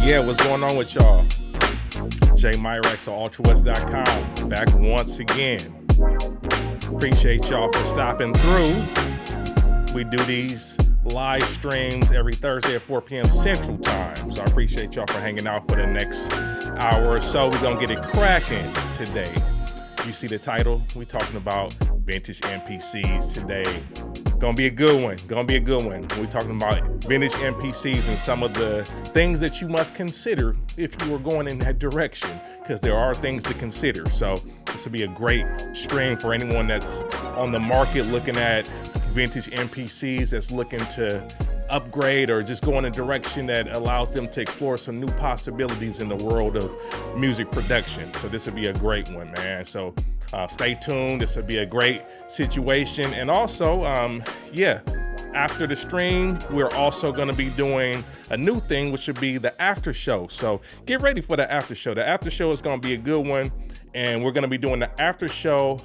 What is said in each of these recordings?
Yeah, what's going on with y'all? Jay Myrex of ultrawest.com back once again. Appreciate y'all for stopping through. We do these live streams every Thursday at 4 p.m. Central Time. So I appreciate y'all for hanging out for the next hour or so. We're going to get it cracking today. You see the title? We're talking about vintage MPCs today. Gonna be a good one. We're talking about vintage MPCs and some of the things that you must consider if you were going in that direction, because there are things to consider. So this will be a great stream for anyone that's on the market looking at vintage MPCs, that's looking to upgrade or just go in a direction that allows them to explore some new possibilities in the world of music production. So this would be a great one, man. So stay tuned. This would be a great situation. And also, after the stream, we're also going to be doing a new thing, which would be the after show. So get ready for the after show. The after show is going to be a good one. And we're going to be doing the after show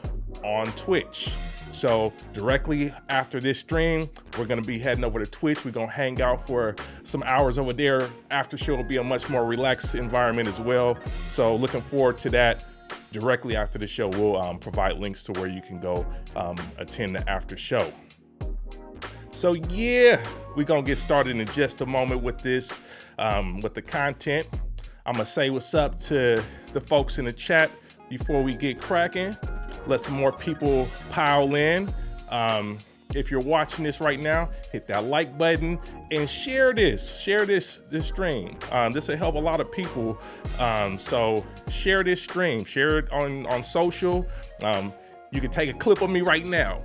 on Twitch. So directly after this stream, we're going to be heading over to Twitch. We're going to hang out for some hours over there. After show will be a much more relaxed environment as well. So looking forward to that. Directly after the show, we'll provide links to where you can go attend the after show. So yeah, we're going to get started in just a moment with this, with the content. I'm going to say what's up to the folks in the chat before we get cracking. Let some more people pile in. If you're watching this right now, hit that like button and share this stream. This will help a lot of people. So share this stream, share it on social. You can take a clip of me right now.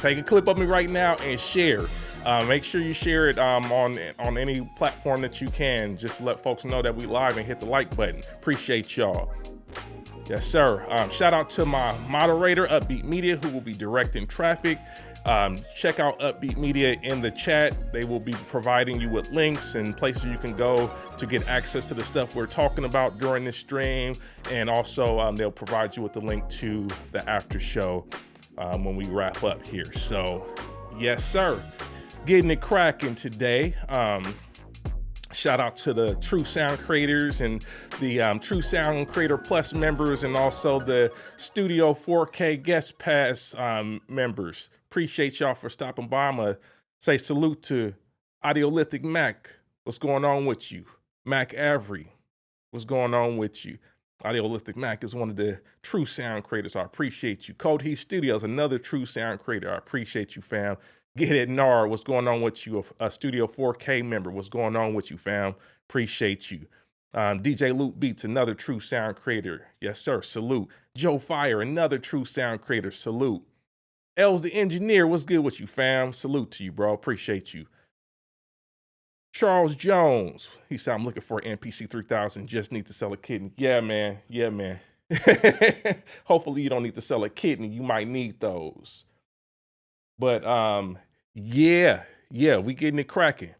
And share. Make sure you share it on any platform that you can. Just let folks know that we live and hit the like button. Appreciate y'all. Yes, sir. Shout out to my moderator, Upbeat Media, who will be directing traffic. Check out Upbeat Media in the chat. They will be providing you with links and places you can go to get access to the stuff we're talking about during this stream. And also, they'll provide you with the link to the after show when we wrap up here. So, yes, sir. Getting it cracking today. Shout out to the True Sound creators and the True Sound Creator Plus members, and also the Studio 4K Guest Pass members. Appreciate y'all for stopping by. I'm going to say salute to Audiolithic Mac. What's going on with you? Mac Avery. What's going on with you? Audiolithic Mac is one of the True Sound creators. I appreciate you. Code Heat Studios, another True Sound creator. I appreciate you, fam. Get it, Nar. What's going on with you? A Studio 4K member. What's going on with you, fam? Appreciate you. DJ Loop Beats, another True Sound creator. Yes, sir. Salute. Joe Fire, another True Sound creator. Salute. Els the Engineer. What's good with you, fam? Salute to you, bro. Appreciate you. Charles Jones. He said, I'm looking for an MPC 3000. Just need to sell a kidney. Yeah, man. Hopefully you don't need to sell a kidney. You might need those. But yeah, we getting it cracking.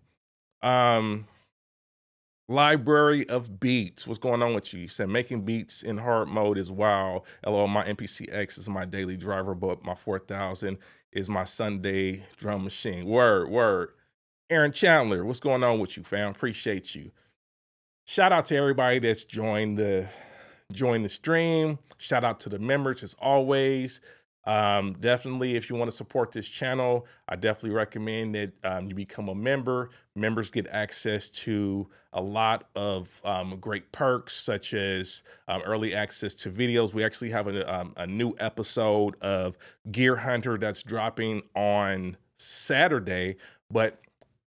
Library of Beats. What's going on with you? You said making beats in hard mode is wow. LOL, my MPC X is my daily driver, but my 4000 is my Sunday drum machine. Word. Aaron Chandler, what's going on with you, fam? Appreciate you. Shout out to everybody that's joined the stream. Shout out to the members as always. Definitely, if you want to support this channel, I definitely recommend that you become a member. Members get access to a lot of great perks, such as early access to videos. We actually have a new episode of Gear Hunter that's dropping on Saturday, but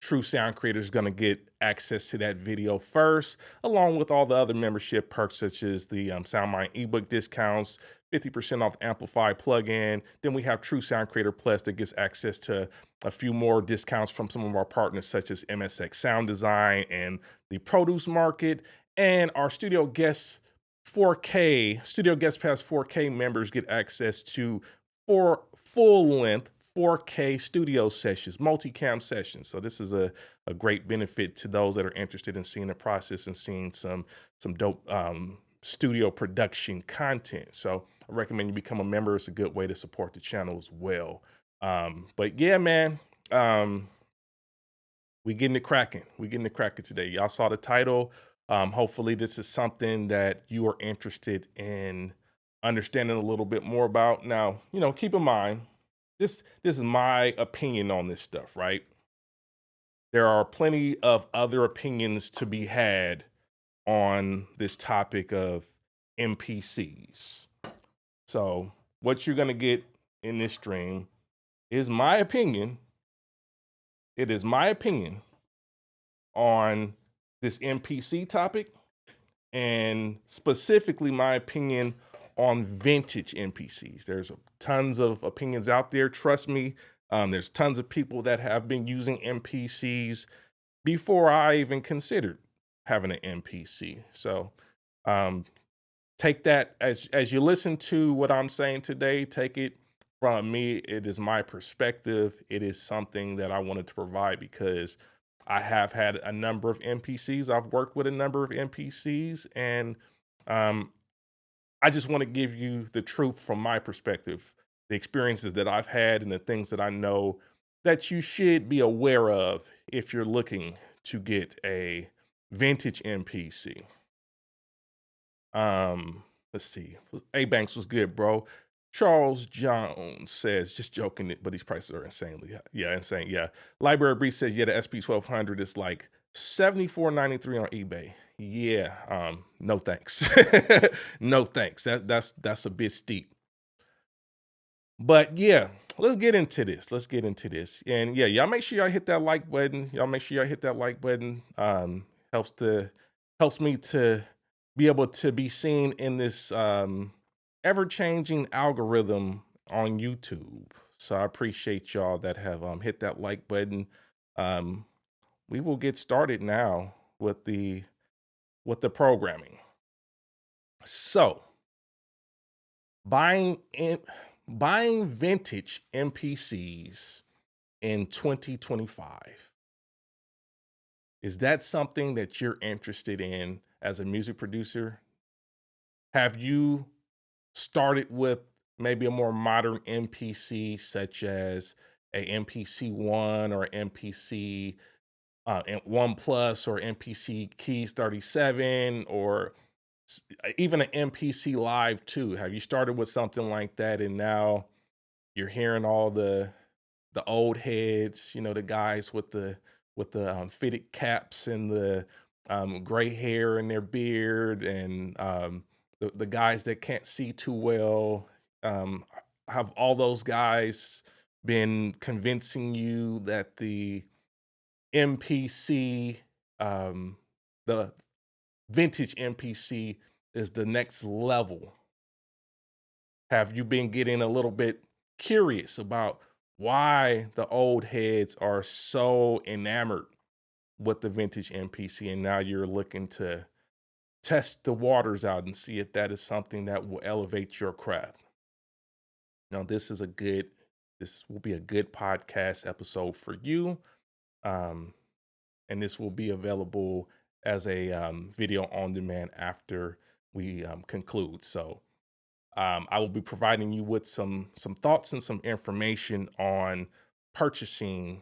True Sound creators going to get access to that video first, along with all the other membership perks, such as the SoundMind ebook discounts, 50% off Amplify plugin. Then we have True Sound Creator Plus that gets access to a few more discounts from some of our partners, such as MSX Sound Design and the Produce Market. And our Studio Guest Pass 4K members get access to 4 full-length 4K studio sessions, multicam sessions. So this is a great benefit to those that are interested in seeing the process and seeing some dope studio production content. So I recommend you become a member. It's a good way to support the channel as well. But yeah, man, We getting it cracking. We getting it cracking today. Y'all saw the title. Hopefully this is something that you are interested in understanding a little bit more about. Now, keep in mind, this is my opinion on this stuff, right? There are plenty of other opinions to be had on this topic of MPCs. So what you're gonna get in this stream is my opinion. It is my opinion on this MPC topic, and specifically my opinion on vintage MPCs. There's tons of opinions out there. Trust me, there's tons of people that have been using MPCs before I even considered having an MPC. So take that as you listen to what I'm saying today, take it from me. It is my perspective. It is something that I wanted to provide because I have had a number of MPCs. I've worked with a number of MPCs, and I just want to give you the truth from my perspective, the experiences that I've had and the things that I know that you should be aware of if you're looking to get a vintage MPC. Let's see. A Banks was good, bro. Charles Jones says, just joking, but these prices are insanely, insane. Yeah. Library Breeze says, yeah, the SP1200 is like $74.93 on eBay. Yeah. No thanks. No thanks. That's a bit steep. But yeah, let's get into this. And yeah, y'all make sure y'all hit that like button. Helps me to be able to be seen in this ever-changing algorithm on YouTube. So I appreciate y'all that have hit that like button. We will get started now with the programming. So buying vintage MPCs in 2025. Is that something that you're interested in as a music producer? Have you started with maybe a more modern MPC, such as a MPC One or MPC One Plus or MPC Keys 37 or even an MPC Live II? Have you started with something like that and now you're hearing all the old heads, the guys with the fitted caps and the gray hair in their beard, and the guys that can't see too well? Have all those guys been convincing you that the MPC, the vintage MPC, is the next level? Have you been getting a little bit curious about why the old heads are so enamored with the vintage MPC, and now you're looking to test the waters out and see if that is something that will elevate your craft? Now, this will be a good podcast episode for you. And this will be available as a video on demand after we conclude. So I will be providing you with some thoughts and some information on purchasing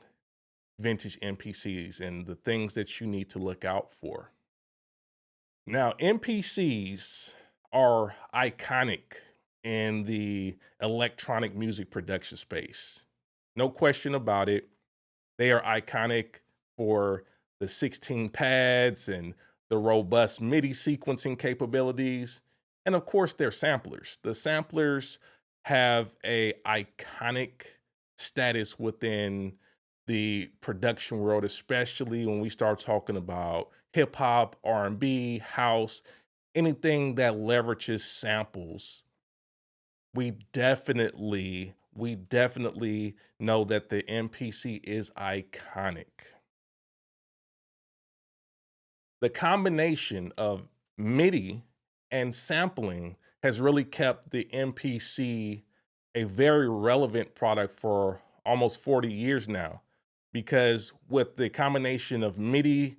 vintage MPCs and the things that you need to look out for. Now, MPCs are iconic in the electronic music production space. No question about it. They are iconic for the 16 pads and the robust MIDI sequencing capabilities. And of course, they're samplers. The samplers have a iconic status within the production world, especially when we start talking about hip hop, R&B, house, anything that leverages samples. We definitely know that the MPC is iconic. The combination of MIDI and sampling has really kept the MPC a very relevant product for almost 40 years now, because with the combination of MIDI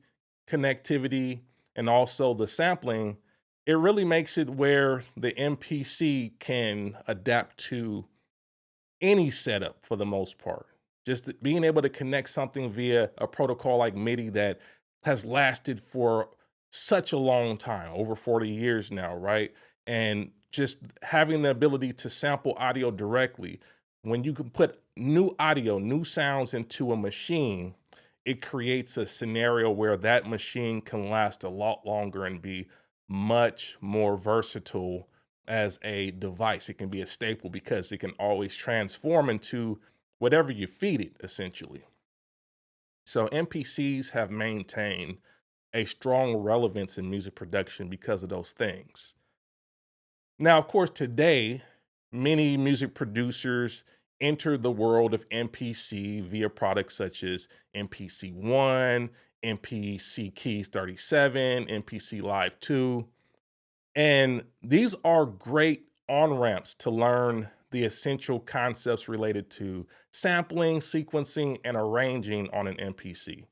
connectivity and also the sampling, it really makes it where the MPC can adapt to any setup for the most part. Just being able to connect something via a protocol like MIDI that has lasted for such a long time, over 40 years now, right? And just having the ability to sample audio directly, when you can put new audio, new sounds into a machine, it creates a scenario where that machine can last a lot longer and be much more versatile as a device. It can be a staple because it can always transform into whatever you feed it, essentially. So MPCs have maintained a strong relevance in music production because of those things. Now, of course, today, many music producers enter the world of MPC via products such as MPC One, MPC Keys 37, MPC Live II. And these are great on-ramps to learn the essential concepts related to sampling, sequencing, and arranging on an MPC,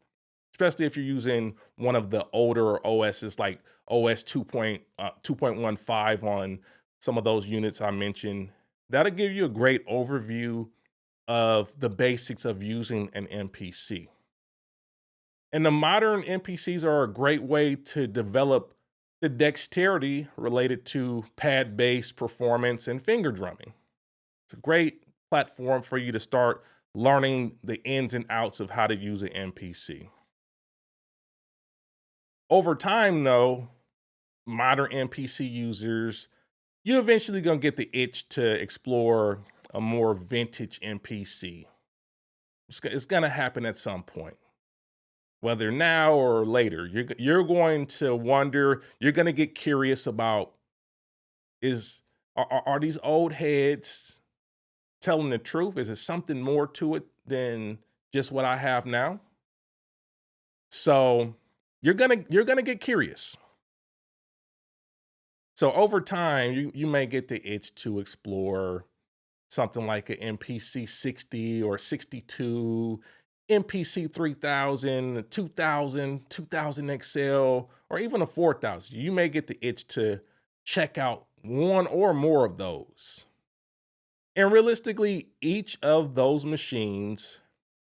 especially if you're using one of the older OSs like OS 2.15 on some of those units I mentioned. That'll give you a great overview of the basics of using an MPC. And the modern MPCs are a great way to develop the dexterity related to pad-based performance and finger drumming. It's a great platform for you to start learning the ins and outs of how to use an MPC. Over time, though, modern MPC users, you're eventually going to get the itch to explore a more vintage MPC. It's going to happen at some point, whether now or later. You're going to wonder, you're going to get curious about, are these old heads telling the truth? Is there something more to it than just what I have now? So you're gonna get curious. So over time, you may get the itch to explore something like an MPC 60 or 62, MPC 3000, 2000, 2000 XL, or even a 4000. You may get the itch to check out one or more of those. And realistically, each of those machines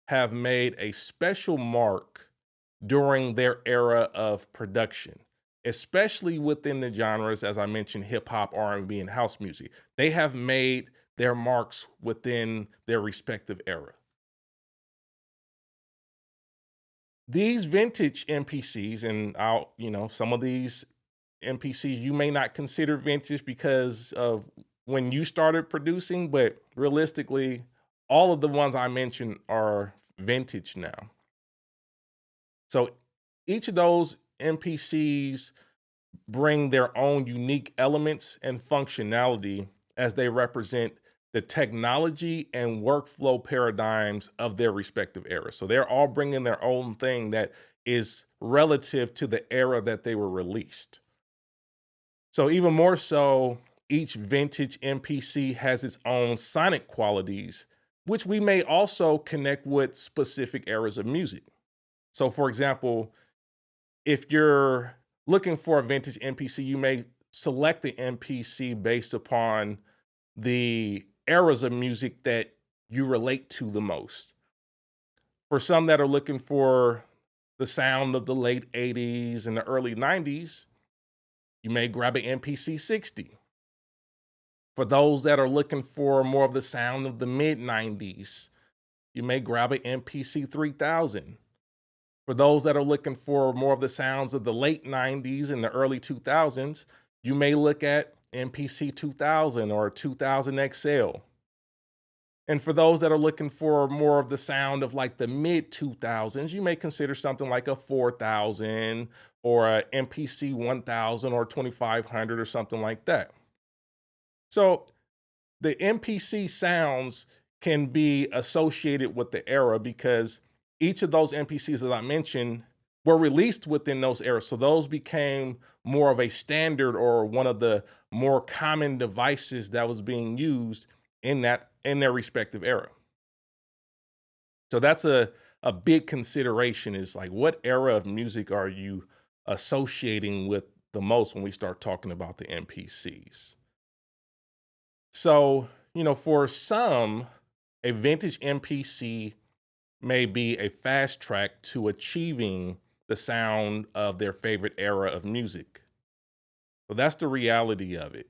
have made a special mark during their era of production, especially within the genres, as I mentioned, hip hop, R&B, and house music. They have made their marks within their respective era. These vintage MPCs, and some of these MPCs you may not consider vintage because of when you started producing, but realistically, all of the ones I mentioned are vintage now. So each of those MPCs bring their own unique elements and functionality as they represent the technology and workflow paradigms of their respective eras. So they're all bringing their own thing that is relative to the era that they were released. So even more so, each vintage MPC has its own sonic qualities, which we may also connect with specific eras of music. So for example, if you're looking for a vintage MPC, you may select the MPC based upon the eras of music that you relate to the most. For some that are looking for the sound of the late 80s and the early 90s, you may grab an MPC 60. For those that are looking for more of the sound of the mid 90s, you may grab an MPC 3000. For those that are looking for more of the sounds of the late 90s and the early 2000s, you may look at MPC 2000 or 2000 XL. And for those that are looking for more of the sound of like the mid 2000s, you may consider something like a 4000 or a MPC 1000 or 2500 or something like that. So the MPC sounds can be associated with the era because each of those MPCs that I mentioned were released within those eras. So those became more of a standard or one of the more common devices that was being used in their respective era. So that's a big consideration, is like, what era of music are you associating with the most when we start talking about the MPCs? So, for some, a vintage MPC may be a fast track to achieving the sound of their favorite era of music. So that's the reality of it.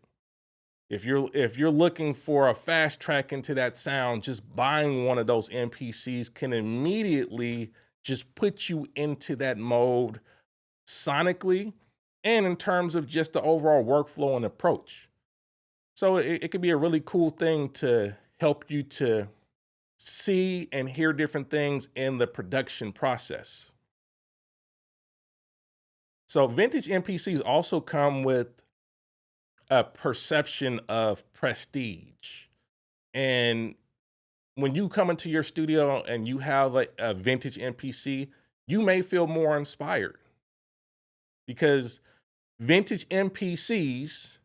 If you're looking for a fast track into that sound, just buying one of those MPCs can immediately just put you into that mode sonically and in terms of just the overall workflow and approach. So it could be a really cool thing to help you to see and hear different things in the production process. So vintage MPCs also come with a perception of prestige. And when you come into your studio and you have a vintage MPC, you may feel more inspired because vintage MPCs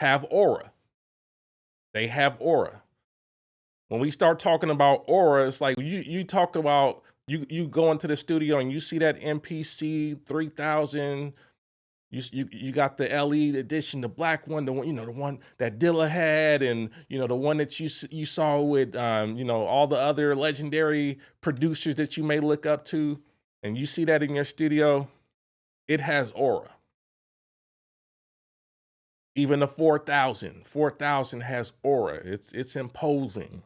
have aura. They have aura. When we start talking about aura, it's like you talk about you go into the studio and you see that MPC 3000. You got the LE edition, the black one, the one the one that Dilla had, and the one that you saw with all the other legendary producers that you may look up to, and you see that in your studio. It has aura. Even the 4000 has aura. It's imposing.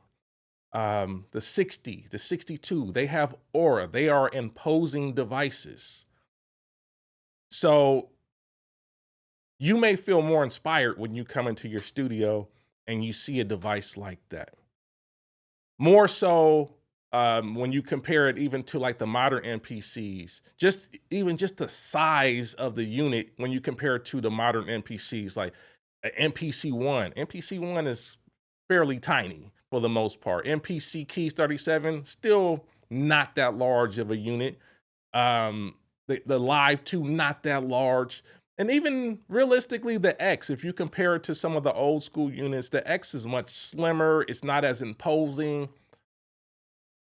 The 60, the 62, they have aura. They are imposing devices. So you may feel more inspired when you come into your studio and you see a device like that. More so when you compare it even to like the modern MPCs, just the size of the unit when you compare it to the modern MPCs, like an MPC One. MPC One is fairly tiny for the most part. MPC Keys 37, still not that large of a unit. The Live II, not that large. And even realistically, the X, if you compare it to some of the old school units, the X is much slimmer. It's not as imposing.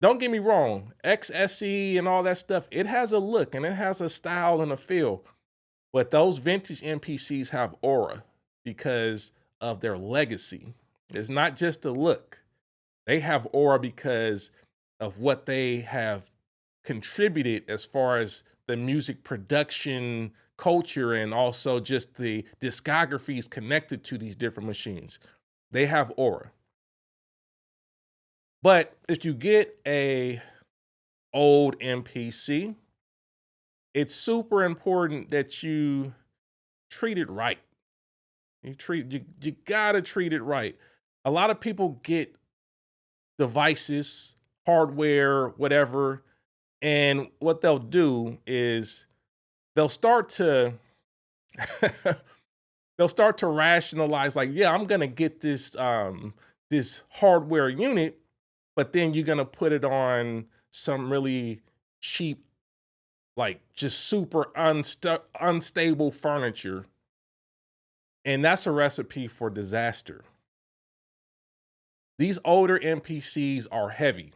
Don't get me wrong, XSE and all that stuff, it has a look and it has a style and a feel. But those vintage MPCs have aura because of their legacy. It's not just a look. They have aura because of what they have contributed as far as the music production culture and also just the discographies connected to these different machines. They have aura. But if you get a old MPC, it's super important that you treat it right. You gotta treat it right. A lot of people get devices, hardware, whatever, and what they'll do is they'll start to they'll start to rationalize like, yeah, I'm gonna get this this hardware unit, but then you're gonna put it on some really cheap, like just super unstable furniture, and that's a recipe for disaster. These older MPCs are heavy.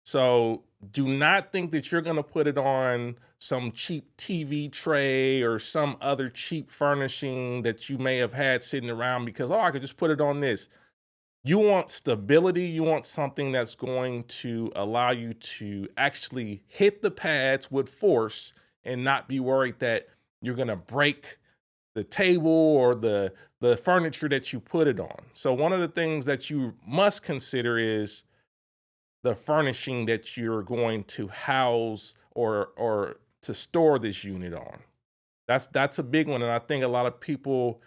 So do not think that you're gonna put it on some cheap TV tray or some other cheap furnishing that you may have had sitting around because, oh, I could just put it on this. You want stability. You want something that's going to allow you to actually hit the pads with force and not be worried that you're gonna break the table or the furniture that you put it on. So one of the things that you must consider is the furnishing that you're going to house or to store this unit on. That's a big one, and I think a lot of people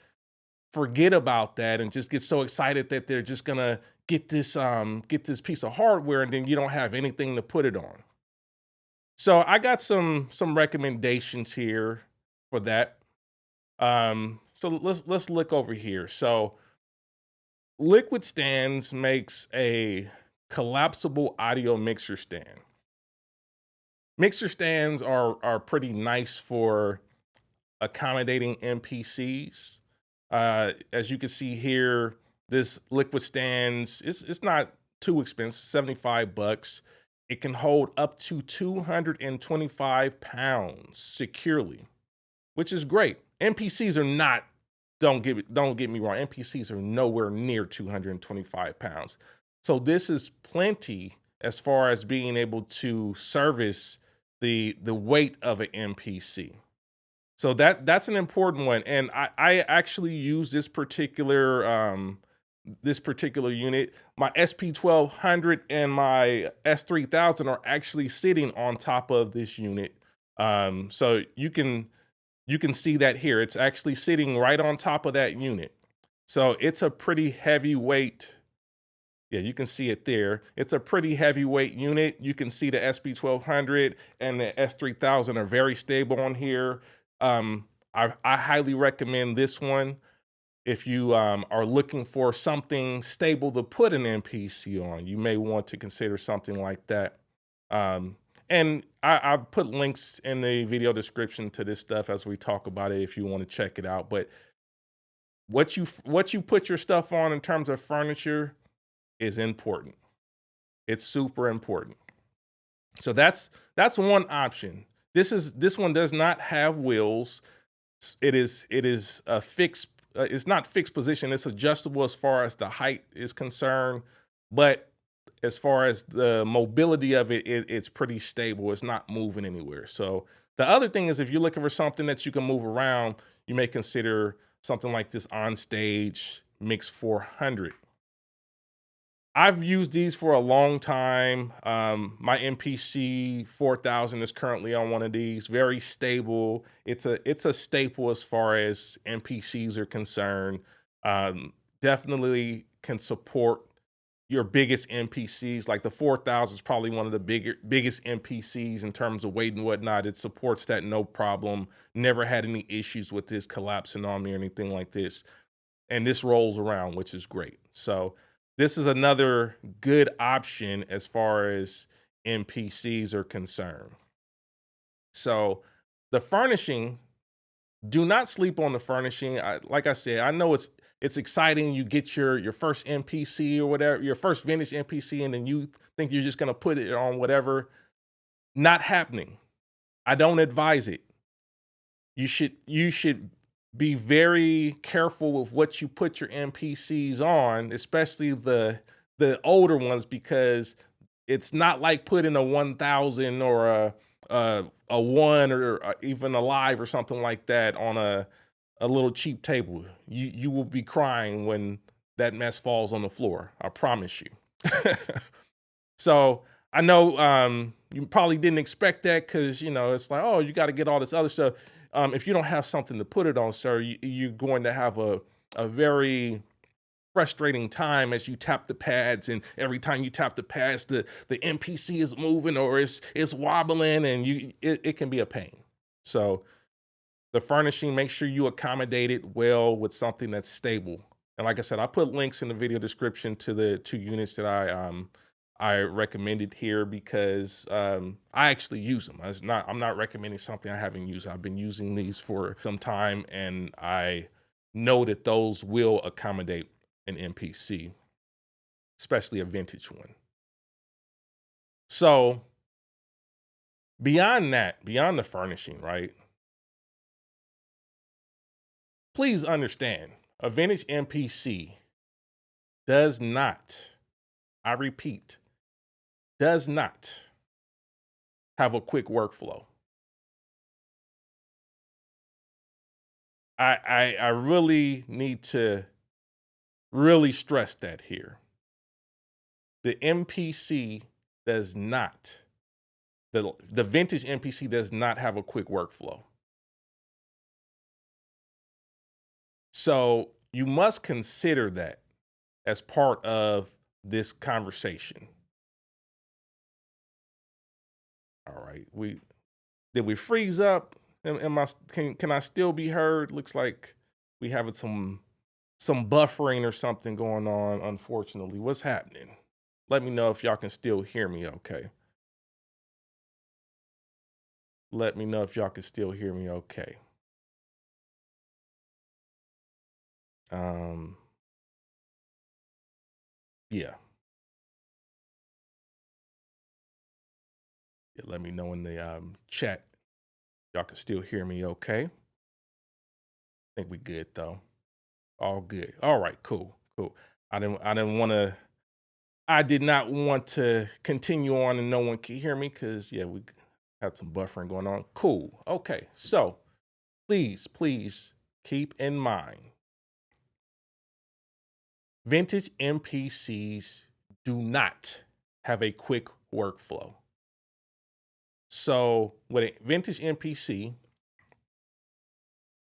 forget about that and just get so excited that they're just gonna get this piece of hardware, and then you don't have anything to put it on. So I got some recommendations here for that. So let's look over here. So Liquid Stands makes a collapsible audio mixer stand. Mixer stands are pretty nice for accommodating MPCs. As you can see here, this Liquid Stands, it's not too expensive, $75. It can hold up to 225 pounds securely, which is great. MPCs are not, don't get me wrong, MPCs are nowhere near 225 pounds. So this is plenty as far as being able to service the weight of an MPC. So that's an important one, and I actually use this particular unit. My SP1200 and my S3000 are actually sitting on top of this unit. So you can see that here. It's actually sitting right on top of that unit. So it's a pretty heavyweight. Yeah, you can see it there. It's a pretty heavyweight unit. You can see the SP1200 and the S3000 are very stable on here. I highly recommend this one if you are looking for something stable to put an MPC on. You may want to consider something like that. And I've put links in the video description to this stuff as we talk about it if you want to check it out. But what you put your stuff on in terms of furniture is important. It's super important. So that's one option. This one does not have wheels. It is a fixed. It's not fixed position. It's adjustable as far as the height is concerned, but as far as the mobility of it, it's pretty stable. It's not moving anywhere. So the other thing is, if you're looking for something that you can move around, you may consider something like this OnStage Mix 400. I've used these for a long time. My MPC 4000 is currently on one of these. Very stable. It's a staple as far as MPCs are concerned. Definitely can support your biggest MPCs. Like the 4000 is probably one of the biggest MPCs in terms of weight and whatnot. It supports that no problem. Never had any issues with this collapsing on me or anything like this. And this rolls around, which is great. So this is another good option as far as MPCs are concerned. So the furnishing, do not sleep on the furnishing. Like I said, I know it's exciting. You get your first MPC or whatever, your first vintage MPC, and then you think you're just gonna put it on whatever. Not happening. I don't advise it. You should be very careful with what you put your MPCs on, especially the older ones, because it's not like putting a 1000 or a one or even a live or something like that on a little cheap table. You will be crying when that mess falls on the floor. I promise you. So I know you probably didn't expect that, because it's like, oh, you got to get all this other stuff. If you don't have something to put it on, sir, you're going to have a very frustrating time as you tap the pads, and every time you tap the pads, the MPC is moving or it's wobbling, and it can be a pain. So the furnishing, make sure you accommodate it well with something that's stable. And like I said, I put links in the video description to the 2 units that I recommended here, because I actually use them. I'm not recommending something I haven't used. I've been using these for some time, and I know that those will accommodate an MPC, especially a vintage one. So beyond that, beyond the furnishing, right? Please understand, a vintage MPC does not, I repeat, does not have a quick workflow. I really need to really stress that here. The MPC does not, the vintage MPC does not have a quick workflow. So you must consider that as part of this conversation. All right, did we freeze up? Can I still be heard? Looks like we having some buffering or something going on, unfortunately. What's happening? Let me know if y'all can still hear me okay. Let me know if y'all can still hear me okay. Yeah. Yeah, let me know in the chat. Y'all can still hear me okay. I think we good though. All good. All right, cool. I didn't want to I did not want to continue on and no one could hear me because, yeah, we had some buffering going on. Cool. Okay. So please keep in mind vintage MPCs do not have a quick workflow. So with a vintage MPC,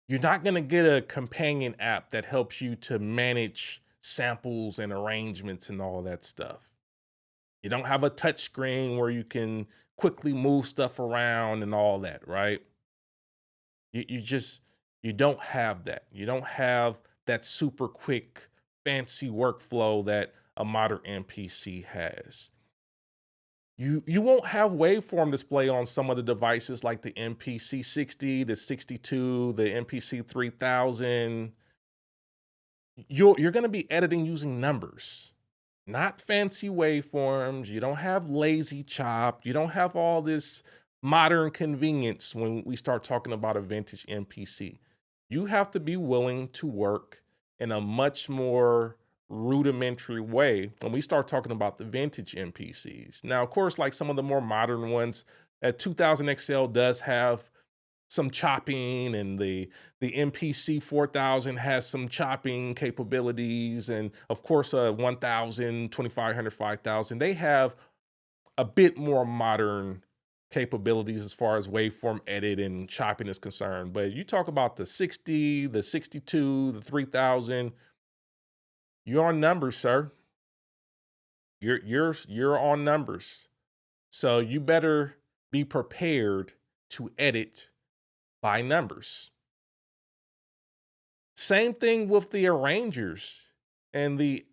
you're not going to get a companion app that helps you to manage samples and arrangements and all that stuff. You don't have a touch screen where you can quickly move stuff around and all that, right? You don't have that. You don't have that super quick, fancy workflow that a modern MPC has. You won't have waveform display on some of the devices like the MPC 60, the 62, the MPC 3000. You're going to be editing using numbers, not fancy waveforms. You don't have lazy chop. You don't have all this modern convenience when we start talking about a vintage MPC. You have to be willing to work in a much more rudimentary way when we start talking about the vintage MPCs. Now, of course, like some of the more modern ones, 2000 XL does have some chopping, and the MPC 4000 has some chopping capabilities, and of course 1000, 2500, 5000, they have a bit more modern capabilities as far as waveform edit and chopping is concerned. But you talk about the 60, the 62, the 3000, you're on numbers, sir. You're on numbers. So you better be prepared to edit by numbers. Same thing with the arrangers and the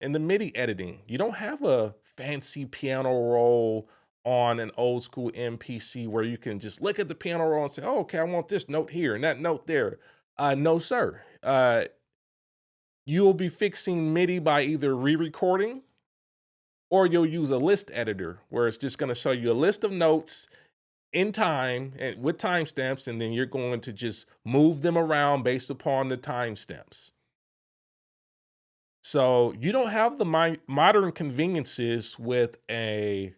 MIDI editing. You don't have a fancy piano roll on an old school MPC where you can just look at the piano roll and say, "Oh, okay, I want this note here and that note there." No, sir. You'll be fixing MIDI by either re-recording, or you'll use a list editor where it's just going to show you a list of notes in time and with timestamps, and then you're going to just move them around based upon the timestamps. So you don't have the modern conveniences with a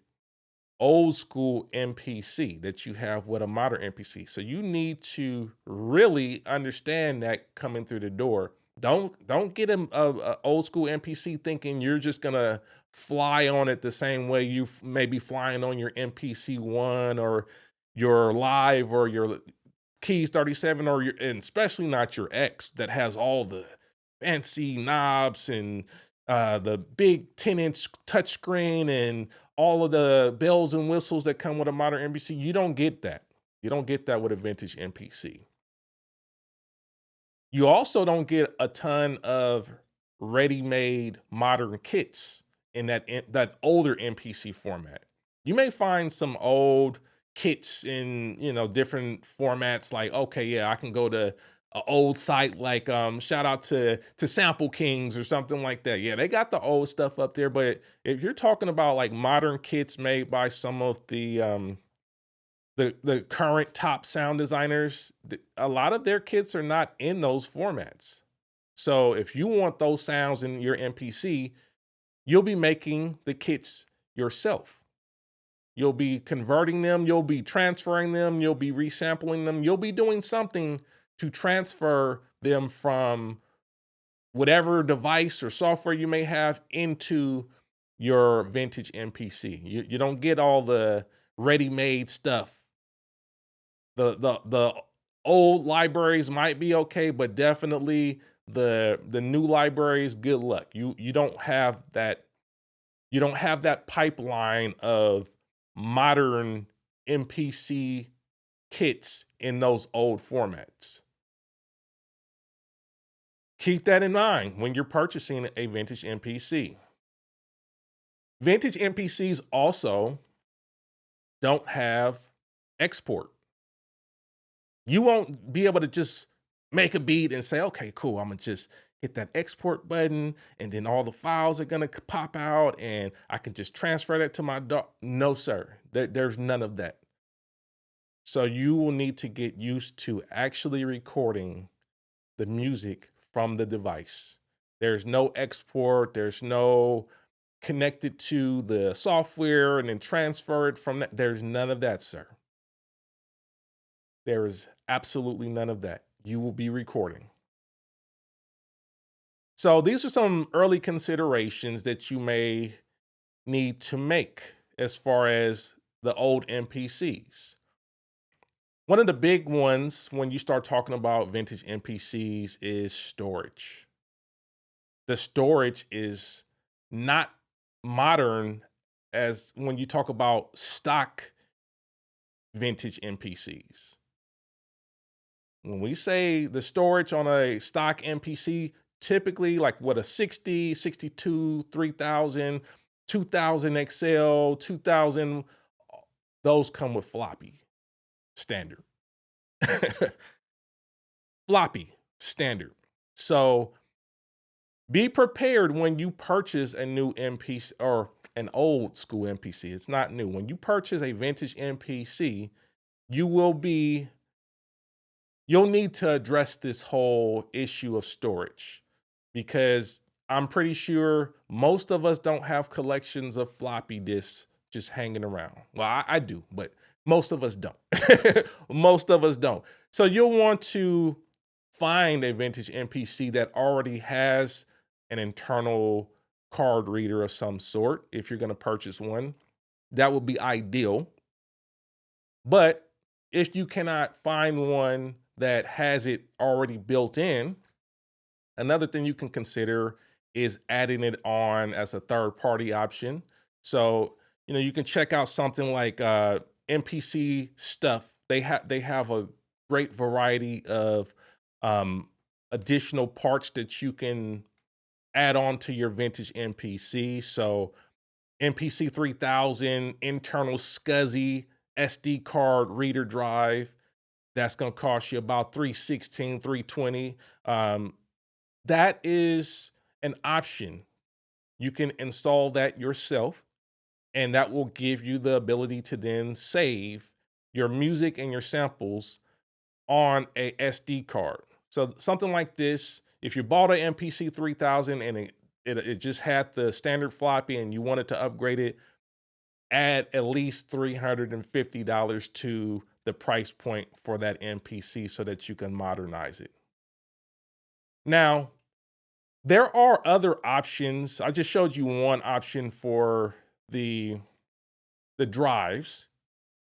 old school MPC that you have with a modern MPC. So you need to really understand that coming through the door. Don't get a old school MPC thinking you're just gonna fly on it the same way you may be flying on your MPC One or your Live or your Keys 37, or and especially not your X that has all the fancy knobs and the big 10-inch touchscreen and all of the bells and whistles that come with a modern MPC. You don't get that. You don't get that with a vintage MPC. You also don't get a ton of ready-made modern kits in that older MPC format. You may find some old kits in different formats. Like, okay, yeah, I can go to an old site like shout out to Sample Kings or something like that. Yeah, they got the old stuff up there. But if you're talking about like modern kits made by some of the current top sound designers, a lot of their kits are not in those formats. So if you want those sounds in your MPC, you'll be making the kits yourself. You'll be converting them, you'll be transferring them, you'll be resampling them, you'll be doing something to transfer them from whatever device or software you may have into your vintage MPC. You don't get all the ready-made stuff. The old libraries might be okay, but definitely the new libraries, good luck. You don't have that. You don't have that pipeline of modern MPC kits in those old formats. Keep that in mind when you're purchasing a vintage MPC. Vintage MPCs also don't have export. You won't be able to just make a beat and say, okay, cool, I'm gonna just hit that export button and then all the files are gonna pop out and I can just transfer that to my DAW. No, sir, there's none of that. So you will need to get used to actually recording the music from the device. There's no export, there's no connect it to the software and then transfer it from that. There's none of that, sir. There is absolutely none of that. You will be recording. So these are some early considerations that you may need to make as far as the old MPCs. One of the big ones when you start talking about vintage MPCs is storage. The storage is not modern as when you talk about stock vintage MPCs. When we say the storage on a stock MPC, typically like what a 60, 62, 3000, 2000 XL, 2000, those come with floppy standard. Floppy standard. So be prepared when you purchase a new MPC or an old school MPC. It's not new. When you purchase a vintage MPC, you'll need to address this whole issue of storage, because I'm pretty sure most of us don't have collections of floppy disks just hanging around. Well, I do, but most of us don't. Most of us don't. So you'll want to find a vintage MPC that already has an internal card reader of some sort. If you're going to purchase one, that would be ideal. But if you cannot find one that has it already built in, another thing you can consider is adding it on as a third-party option. So, you can check out something like MPC stuff. They have a great variety of additional parts that you can add on to your vintage MPC. So MPC 3000 internal SCSI SD card reader drive. That's going to cost you about $316, $320. That is an option. You can install that yourself, and that will give you the ability to then save your music and your samples on a SD card. So something like this, if you bought an MPC 3000 and it just had the standard floppy and you wanted to upgrade it, add at least $350 to the price point for that MPC so that you can modernize it. Now, there are other options. I just showed you one option for the drives.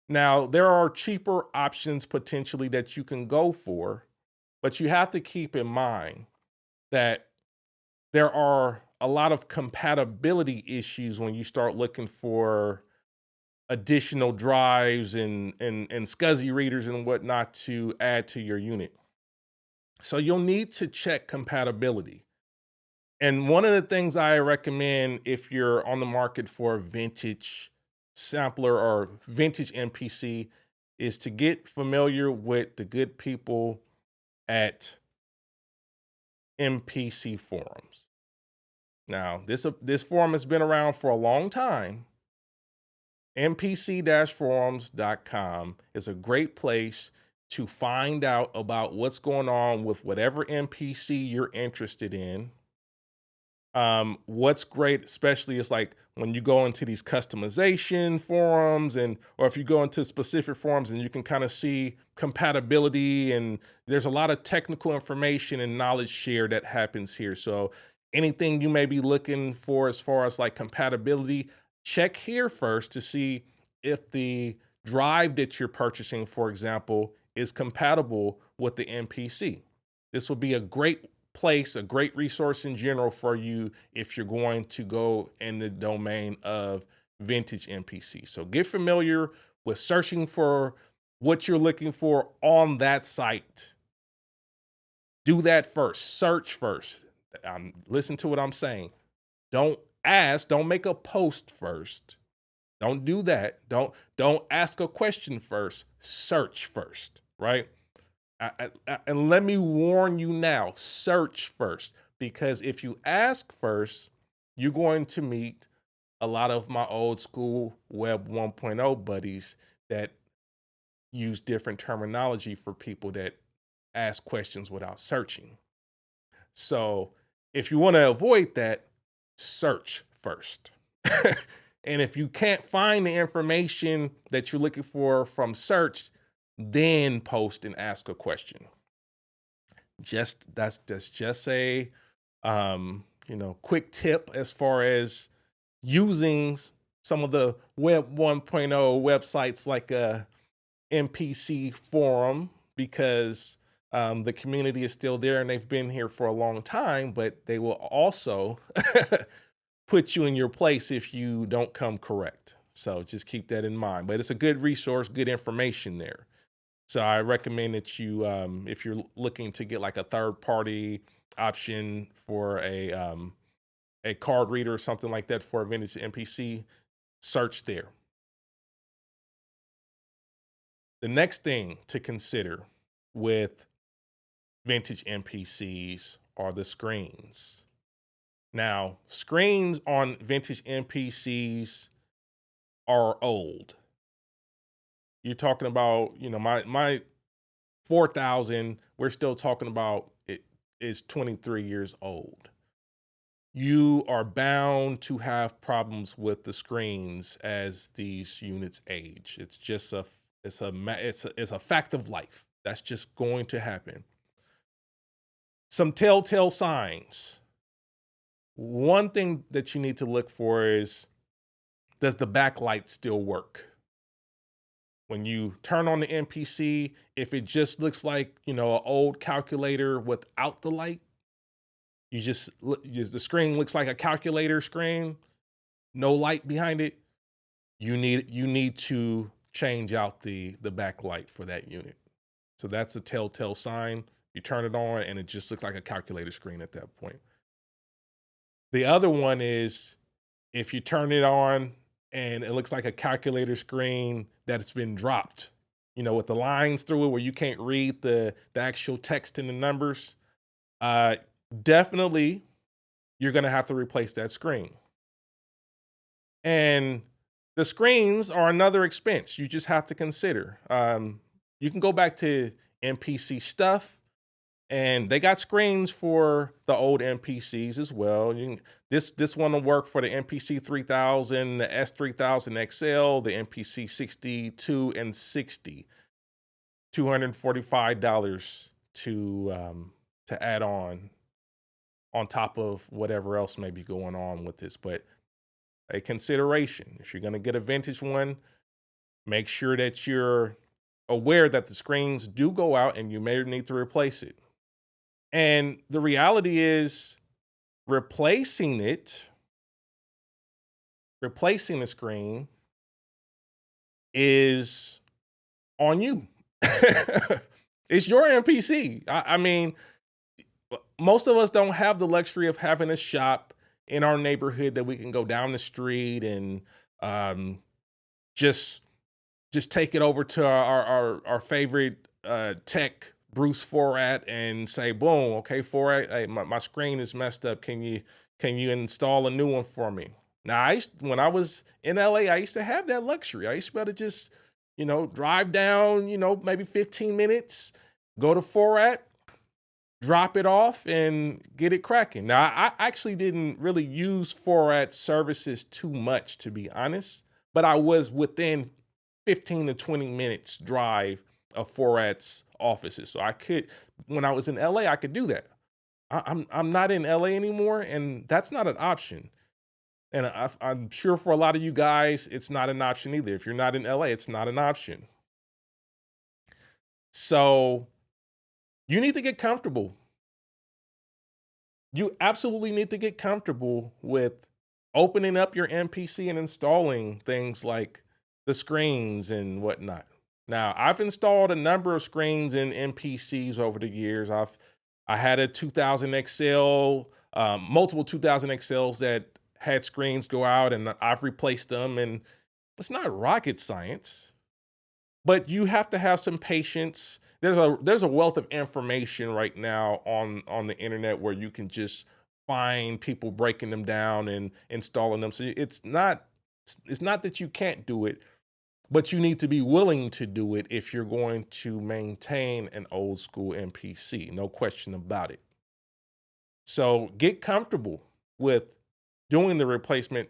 Now, there are cheaper options potentially that you can go for, but you have to keep in mind that there are a lot of compatibility issues when you start looking for additional drives and SCSI readers and whatnot to add to your unit. So you'll need to check compatibility. And one of the things I recommend if you're on the market for a vintage sampler or vintage MPC is to get familiar with the good people at MPC forums. Now, this forum has been around for a long time. MPC-forums.com is a great place to find out about what's going on with whatever MPC you're interested in. What's great, especially, is like when you go into these customization forums or if you go into specific forums and you can kind of see compatibility, and there's a lot of technical information and knowledge share that happens here. So anything you may be looking for as far as like compatibility, check here first to see if the drive that you're purchasing, for example, is compatible with the MPC. This will be a great place, a great resource in general for you if you're going to go in the domain of vintage MPC. So get familiar with searching for what you're looking for on that site. Do that first. Search first. Listen to what I'm saying. Don't make a post first. Don't do that. Don't ask a question first. Search first, right? And let me warn you now, search first, because if you ask first, you're going to meet a lot of my old school Web 1.0 buddies that use different terminology for people that ask questions without searching. So if you want to avoid that, search first. And if you can't find the information that you're looking for from search, then post and ask a question. That's just a quick tip as far as using some of the Web 1.0 websites like a MPC forum, because the community is still there and they've been here for a long time, but they will also put you in your place if you don't come correct. So just keep that in mind. But it's a good resource, good information there. So I recommend that you, if you're looking to get like a third-party option for a card reader or something like that for a vintage MPC, search there. The next thing to consider with vintage MPCs are the screens. Now, screens on vintage MPCs are old. You're talking about, my 4000, we're still talking about it is 23 years old. You are bound to have problems with the screens as these units age. It's just it's a fact of life. That's just going to happen. Some telltale signs. One thing that you need to look for is, does the backlight still work? When you turn on the MPC, if it just looks like, an old calculator without the light, the screen looks like a calculator screen, no light behind it, you need to change out the backlight for that unit. So that's a telltale sign. You turn it on and it just looks like a calculator screen at that point. The other one is if you turn it on and it looks like a calculator screen that's been dropped, with the lines through it where you can't read the actual text and the numbers, definitely you're going to have to replace that screen. And the screens are another expense you just have to consider. You can go back to MPC stuff, and they got screens for the old MPCs as well. This one will work for the MPC 3000, the S3000 XL, the MPC 62 and 60. $245 to add on top of whatever else may be going on with this. But a consideration, if you're going to get a vintage one, make sure that you're aware that the screens do go out and you may need to replace it. And the reality is, replacing the screen is on you. It's your MPC. I mean, most of us don't have the luxury of having a shop in our neighborhood that we can go down the street and just take it over to our favorite tech, Bruce Forat, and say, boom, okay, Forat, hey, my screen is messed up. Can you install a new one for me? Now, when I was in LA, I used to have that luxury. I used to be able to just, drive down, maybe 15 minutes, go to Forat, drop it off, and get it cracking. Now, I actually didn't really use Forat services too much, to be honest, but I was within 15 to 20 minutes drive of Forat's offices. So I could, when I was in LA, I could do that. I'm not in LA anymore, and that's not an option. And I'm sure for a lot of you guys, it's not an option either. If you're not in LA, it's not an option. So you need to get comfortable. You absolutely need to get comfortable with opening up your MPC and installing things like the screens and whatnot. Now, I've installed a number of screens in MPCs over the years. I had a 2000 XL, multiple 2000 XLs that had screens go out, and I've replaced them. And it's not rocket science, but you have to have some patience. There's a wealth of information right now on the internet where you can just find people breaking them down and installing them. So it's not that you can't do it, but you need to be willing to do it if you're going to maintain an old school MPC, no question about it. So get comfortable with doing the replacement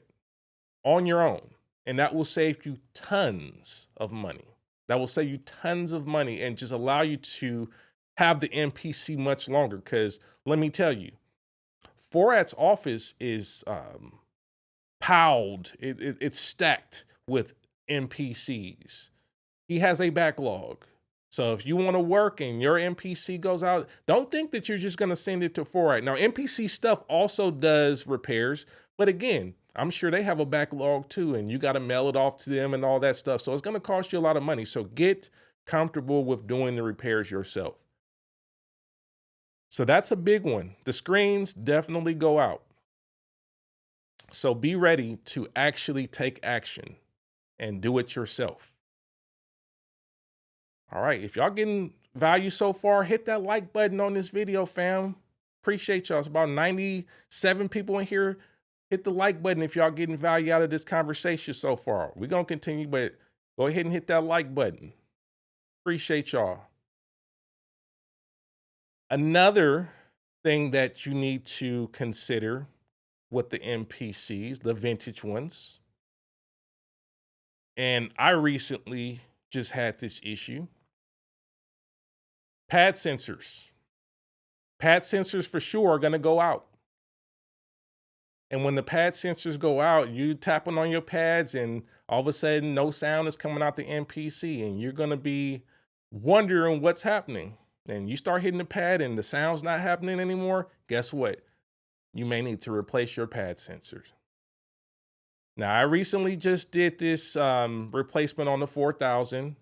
on your own. And that will save you tons of money. That will save you tons of money and just allow you to have the MPC much longer. Because let me tell you, Forat's office is piled, it's stacked with MPCs. He has a backlog. So if you want to work and your MPC goes out, don't think that you're just going to send it to Forat. Now, MPC stuff also does repairs, but again, I'm sure they have a backlog too, and you got to mail it off to them and all that stuff. So it's going to cost you a lot of money. So get comfortable with doing the repairs yourself. So that's a big one. The screens definitely go out. So be ready to actually take action and do it yourself. All right, if y'all getting value so far, hit that like button on this video, fam. Appreciate y'all. It's about 97 people in here. Hit the like button if y'all getting value out of this conversation so far. We're going to continue, but go ahead and hit that like button. Appreciate y'all. Another thing that you need to consider with the MPCs, the vintage ones, and I recently just had this issue. Pad sensors. Pad sensors for sure are going to go out. And when the pad sensors go out, you tapping on your pads and all of a sudden no sound is coming out the MPC and you're going to be wondering what's happening. And you start hitting the pad and the sound's not happening anymore. Guess what? You may need to replace your pad sensors. Now, I recently just did this replacement on the 4000.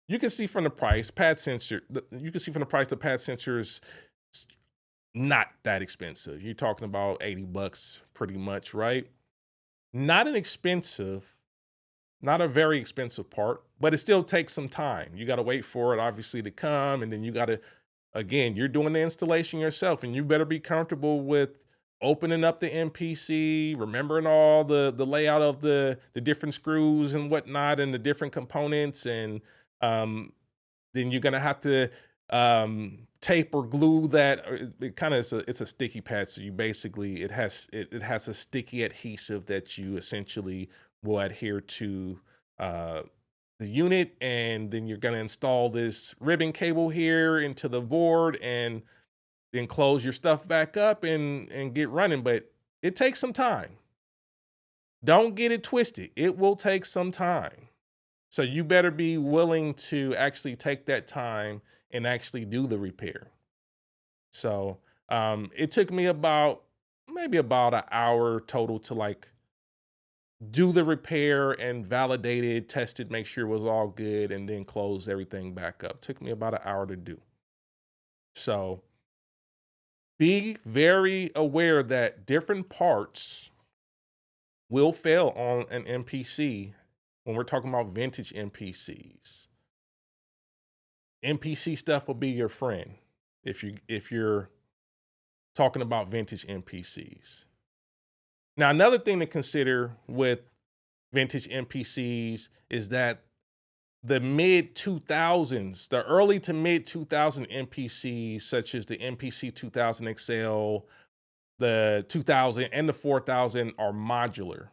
You can see from the price, the pad sensor is not that expensive. You're talking about $80 pretty much, right? Not a very expensive part, but it still takes some time. You got to wait for it obviously to come. And then you got to, again, you're doing the installation yourself and you better be comfortable with opening up the MPC, remembering all the layout of the different screws and whatnot and the different components. And then you're going to have to tape or glue that. It kind of it's a sticky pad. So you basically, it has a sticky adhesive that you essentially will adhere to the unit. And then you're going to install this ribbon cable here into the board and then close your stuff back up and get running. But it takes some time. Don't get it twisted. It will take some time. So you better be willing to actually take that time and actually do the repair. So it took me maybe about an hour total to like do the repair and validate it, test it, make sure it was all good, and then close everything back up. Took me about an hour to do. So be very aware that different parts will fail on an MPC when we're talking about vintage MPCs. MPC stuff will be your friend if you're talking about vintage MPCs. Now, another thing to consider with vintage MPCs is that the mid-2000s, the early to mid-2000 MPCs, such as the MPC 2000 XL, the 2000 and the 4000 are modular.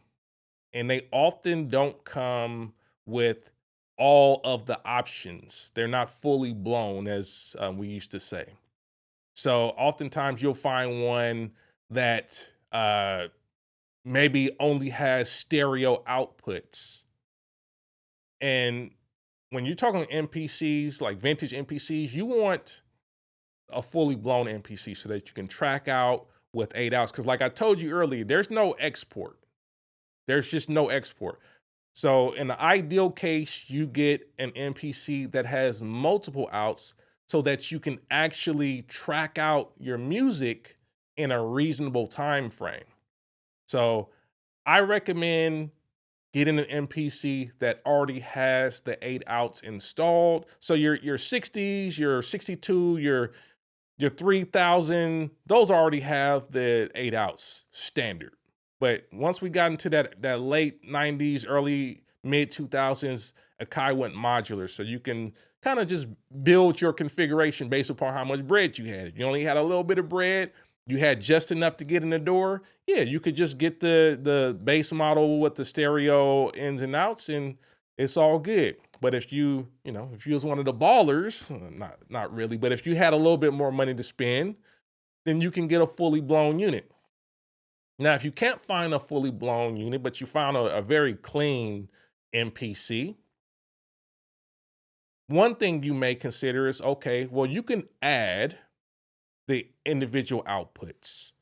And they often don't come with all of the options. They're not fully blown, as we used to say. So oftentimes you'll find one that maybe only has stereo outputs. And when you're talking MPCs, like vintage MPCs, you want a fully blown MPC so that you can track out with 8 outs. Because like I told you earlier, there's no export. There's just no export. So in the ideal case, you get an MPC that has multiple outs so that you can actually track out your music in a reasonable time frame. So I recommend getting an MPC that already has the 8 outs installed. So your 60s, your 62, your 3000, those already have the 8 outs standard. But once we got into that late 90s, early mid 2000s, Akai went modular. So you can kind of just build your configuration based upon how much bread you had. If you only had a little bit of bread, you had just enough to get in the door, yeah, you could just get the base model with the stereo ins and outs, and it's all good. But if if you was one of the ballers, not really, but if you had a little bit more money to spend, then you can get a fully blown unit. Now, if you can't find a fully blown unit, but you found a very clean MPC, one thing you may consider is, okay, well, you can add the individual outputs.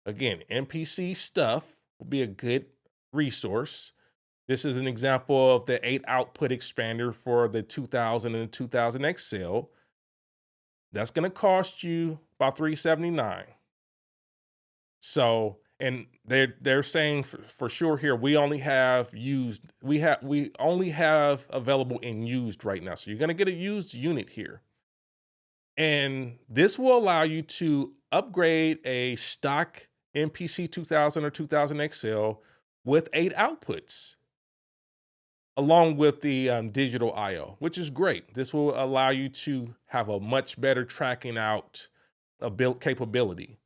Again, MPC stuff will be a good resource. This is an example of the 8 output expander for the 2000 and 2000 XL. That's going to cost you about $379. So, and they're saying for sure here, we only have available in used right now. So you're going to get a used unit here. And this will allow you to upgrade a stock MPC 2000 or 2000 XL with 8 outputs, along with the digital I/O, which is great. This will allow you to have a much better tracking out build capability.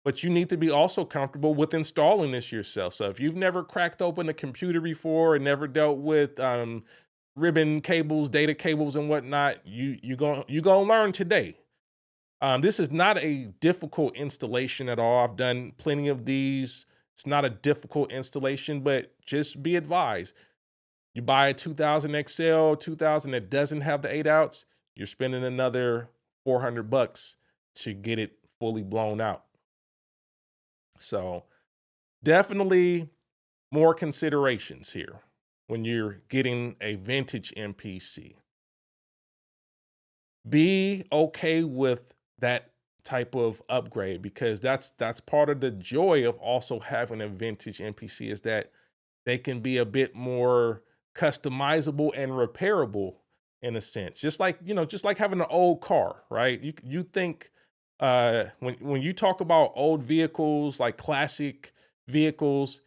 But you need to be also comfortable with installing this yourself. So if you've never cracked open a computer before and never dealt with ribbon cables, data cables, and whatnot, you're gonna learn today. This is not a difficult installation at all. I've done plenty of these. It's not a difficult installation, but just be advised. You buy a 2000 XL, 2000 that doesn't have the 8 outs, you're spending another $400 to get it fully blown out. So definitely more considerations here when you're getting a vintage MPC. Be okay with that type of upgrade, because that's part of the joy of also having a vintage MPC, is that they can be a bit more customizable and repairable in a sense. Just like having an old car, right? You think when you talk about old vehicles, like classic vehicles,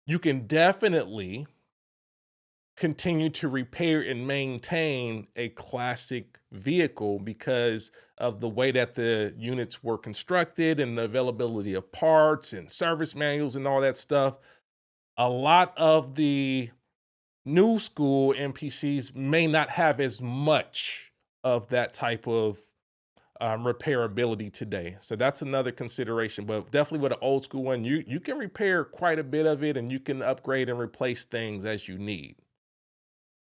you can definitely continue to repair and maintain a classic vehicle because of the way that the units were constructed and the availability of parts and service manuals and all that stuff. A lot of the new school MPCs may not have as much of that type of repairability today. So that's another consideration, but definitely with an old school one, you can repair quite a bit of it, and you can upgrade and replace things as you need.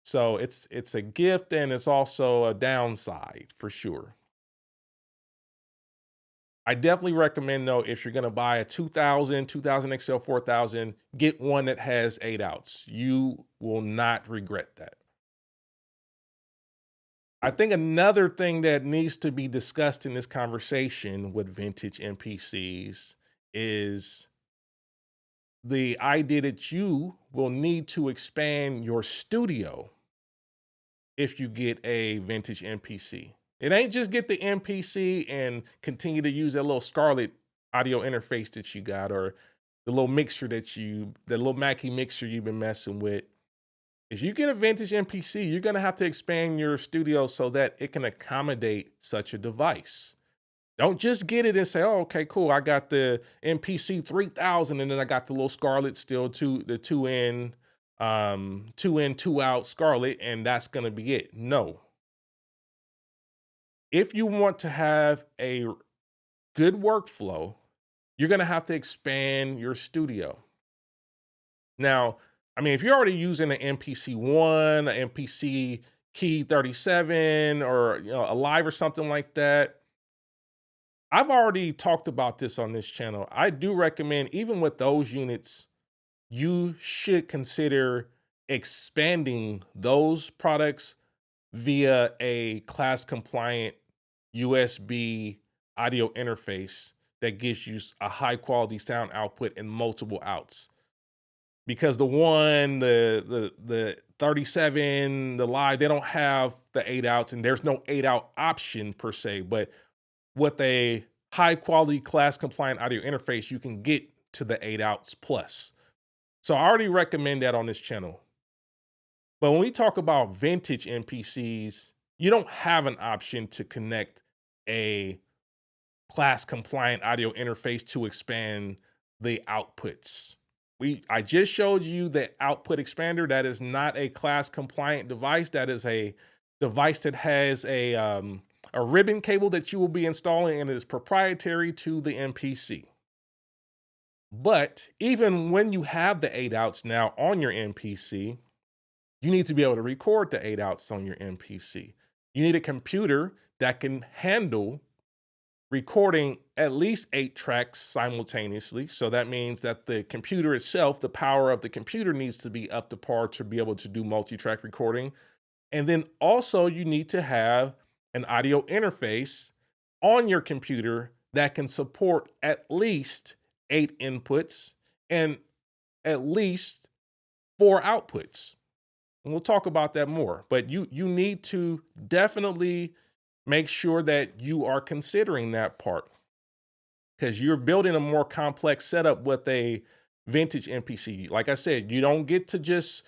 So it's a gift, and it's also a downside for sure. I definitely recommend, though, if you're going to buy a 2000 XL 4000, get one that has 8 outs. You will not regret that. I think another thing that needs to be discussed in this conversation with vintage MPCs is the idea that you will need to expand your studio if you get a vintage MPC. It ain't just get the MPC and continue to use that little Scarlett audio interface that you got, or the little mixer the little Mackie mixer you've been messing with. If you get a vintage MPC, you're gonna have to expand your studio so that it can accommodate such a device. Don't just get it and say, oh, okay, cool, I got the MPC 3000 and then I got the little Scarlett still, the two in, 2 out Scarlett, and that's gonna be it. No. If you want to have a good workflow, you're gonna have to expand your studio. Now, I mean, if you're already using an MPC One, an MPC Key 37, or a Live or something like that, I've already talked about this on this channel. I do recommend, even with those units, you should consider expanding those products via a class compliant USB audio interface that gives you a high quality sound output and multiple outs. Because the 37, the Live, they don't have the 8 outs, and there's no 8 out option per se, but with a high quality class compliant audio interface, you can get to the 8 outs plus. So I already recommend that on this channel. But when we talk about vintage MPCs, you don't have an option to connect a class compliant audio interface to expand the outputs. I just showed you the output expander. That is not a class compliant device. That is a device that has a ribbon cable that you will be installing, and it is proprietary to the MPC. But even when you have the 8 outs now on your MPC, you need to be able to record the 8 outs on your MPC. You need a computer that can handle recording at least 8 tracks simultaneously. So that means that the computer itself, the power of the computer needs to be up to par to be able to do multi-track recording. And then also you need to have an audio interface on your computer that can support at least 8 inputs and at least 4 outputs. And we'll talk about that more, but you need to definitely make sure that you are considering that part, because you're building a more complex setup with a vintage MPC. Like I said, you don't get to just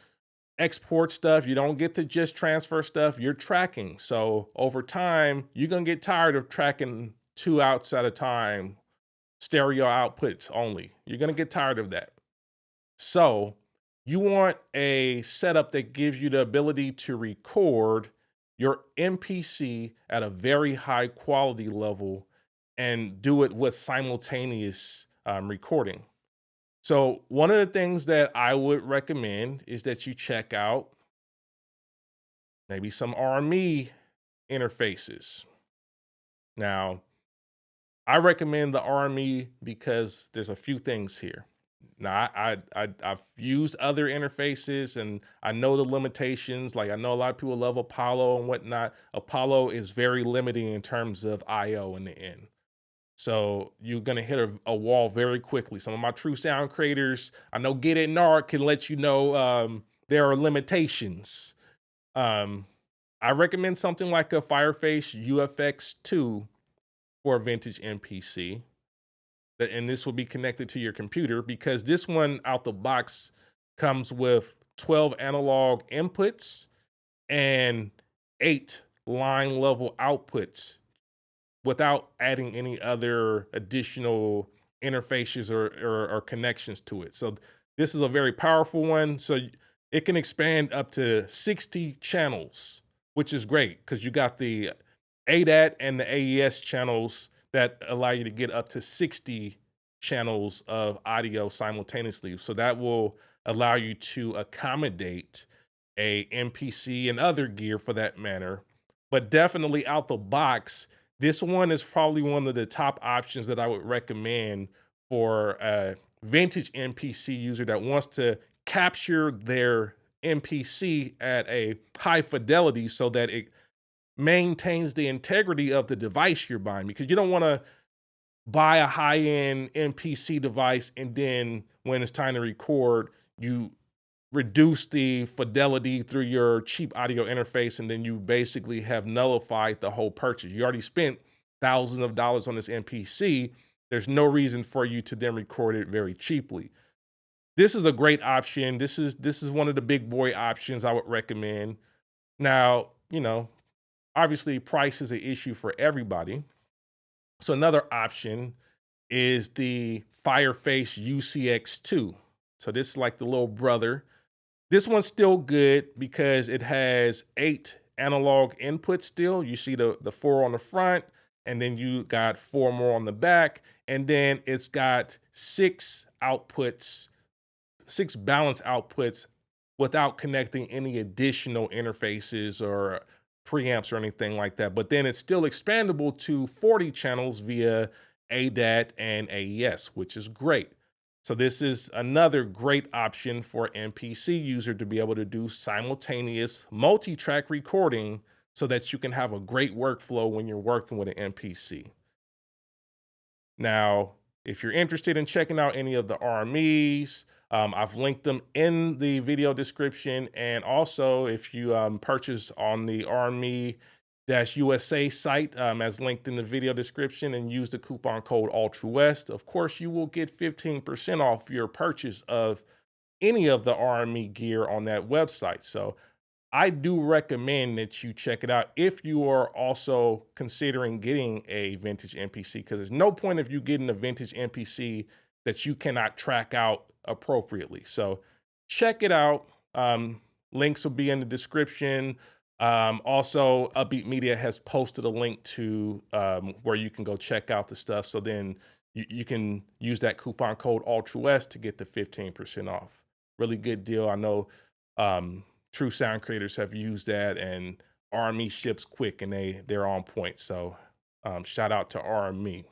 export stuff. You don't get to just transfer stuff. You're tracking. So over time, you're going to get tired of tracking 2 outs at a time, stereo outputs only. You're going to get tired of that. So you want a setup that gives you the ability to record your MPC at a very high quality level and do it with simultaneous recording. So one of the things that I would recommend is that you check out maybe some RME interfaces. Now, I recommend the RME because there's a few things here. Now, I've used other interfaces and I know the limitations. Like I know a lot of people love Apollo and whatnot. Apollo is very limiting in terms of I/O in the end. So you're gonna hit a wall very quickly. Some of my true sound creators, I know Get It Nard can let you know there are limitations. I recommend something like a Fireface UCX II for a vintage MPC. And this will be connected to your computer because this one out the box comes with 12 analog inputs and 8 line level outputs without adding any other additional interfaces or connections to it. So this is a very powerful one. So it can expand up to 60 channels, which is great because you got the ADAT and the AES channels that allow you to get up to 60 channels of audio simultaneously. So that will allow you to accommodate a MPC and other gear for that matter. But definitely out the box, this one is probably one of the top options that I would recommend for a vintage MPC user that wants to capture their MPC at a high fidelity so that it maintains the integrity of the device you're buying, because you don't want to buy a high-end MPC device and then when it's time to record, you reduce the fidelity through your cheap audio interface and then you basically have nullified the whole purchase. You already spent thousands of dollars on this MPC. There's no reason for you to then record it very cheaply. This is a great option. This is one of the big boy options I would recommend. Now, obviously price is an issue for everybody. So another option is the Fireface UCX II. So this is like the little brother. This one's still good because it has 8 analog inputs still. You see the 4 on the front, and then you got 4 more on the back, and then it's got 6 outputs, 6 balance outputs without connecting any additional interfaces or preamps or anything like that. But then it's still expandable to 40 channels via ADAT and AES, which is great. So this is another great option for MPC user to be able to do simultaneous multi-track recording so that you can have a great workflow when you're working with an MPC. Now, if you're interested in checking out any of the RMEs, I've linked them in the video description. And also, if you purchase on the RME-USA site, as linked in the video description, and use the coupon code UltraWest, of course, you will get 15% off your purchase of any of the RME gear on that website. So I do recommend that you check it out if you are also considering getting a vintage MPC, because there's no point of you getting a vintage MPC that you cannot track out appropriately. So check it out. Links will be in the description. Also, Upbeat Media has posted a link to where you can go check out the stuff. So then you can use that coupon code UltraWest to get the 15% off. Really good deal. I know true sound creators have used that, and RME ships quick and they're on point. So shout out to RME.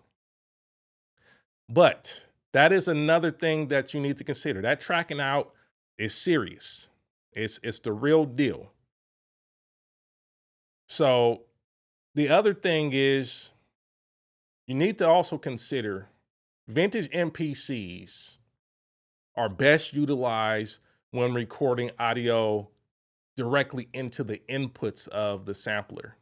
But that is another thing that you need to consider. That tracking out is serious. It's the real deal. So the other thing is you need to also consider vintage MPCs are best utilized when recording audio directly into the inputs of the sampler.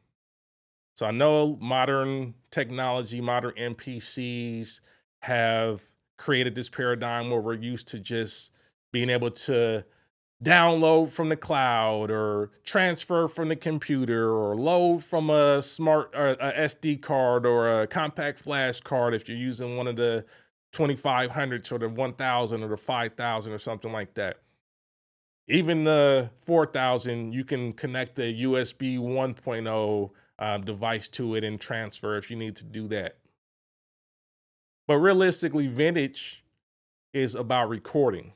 So I know modern technology, modern MPCs have created this paradigm where we're used to just being able to download from the cloud or transfer from the computer or load from a smart or a SD card or a compact flash card if you're using one of the 2500s or the 1000 or the 5000 or something like that. Even the 4000, you can connect the USB 1.0 device to it and transfer if you need to do that. But realistically, vintage is about recording.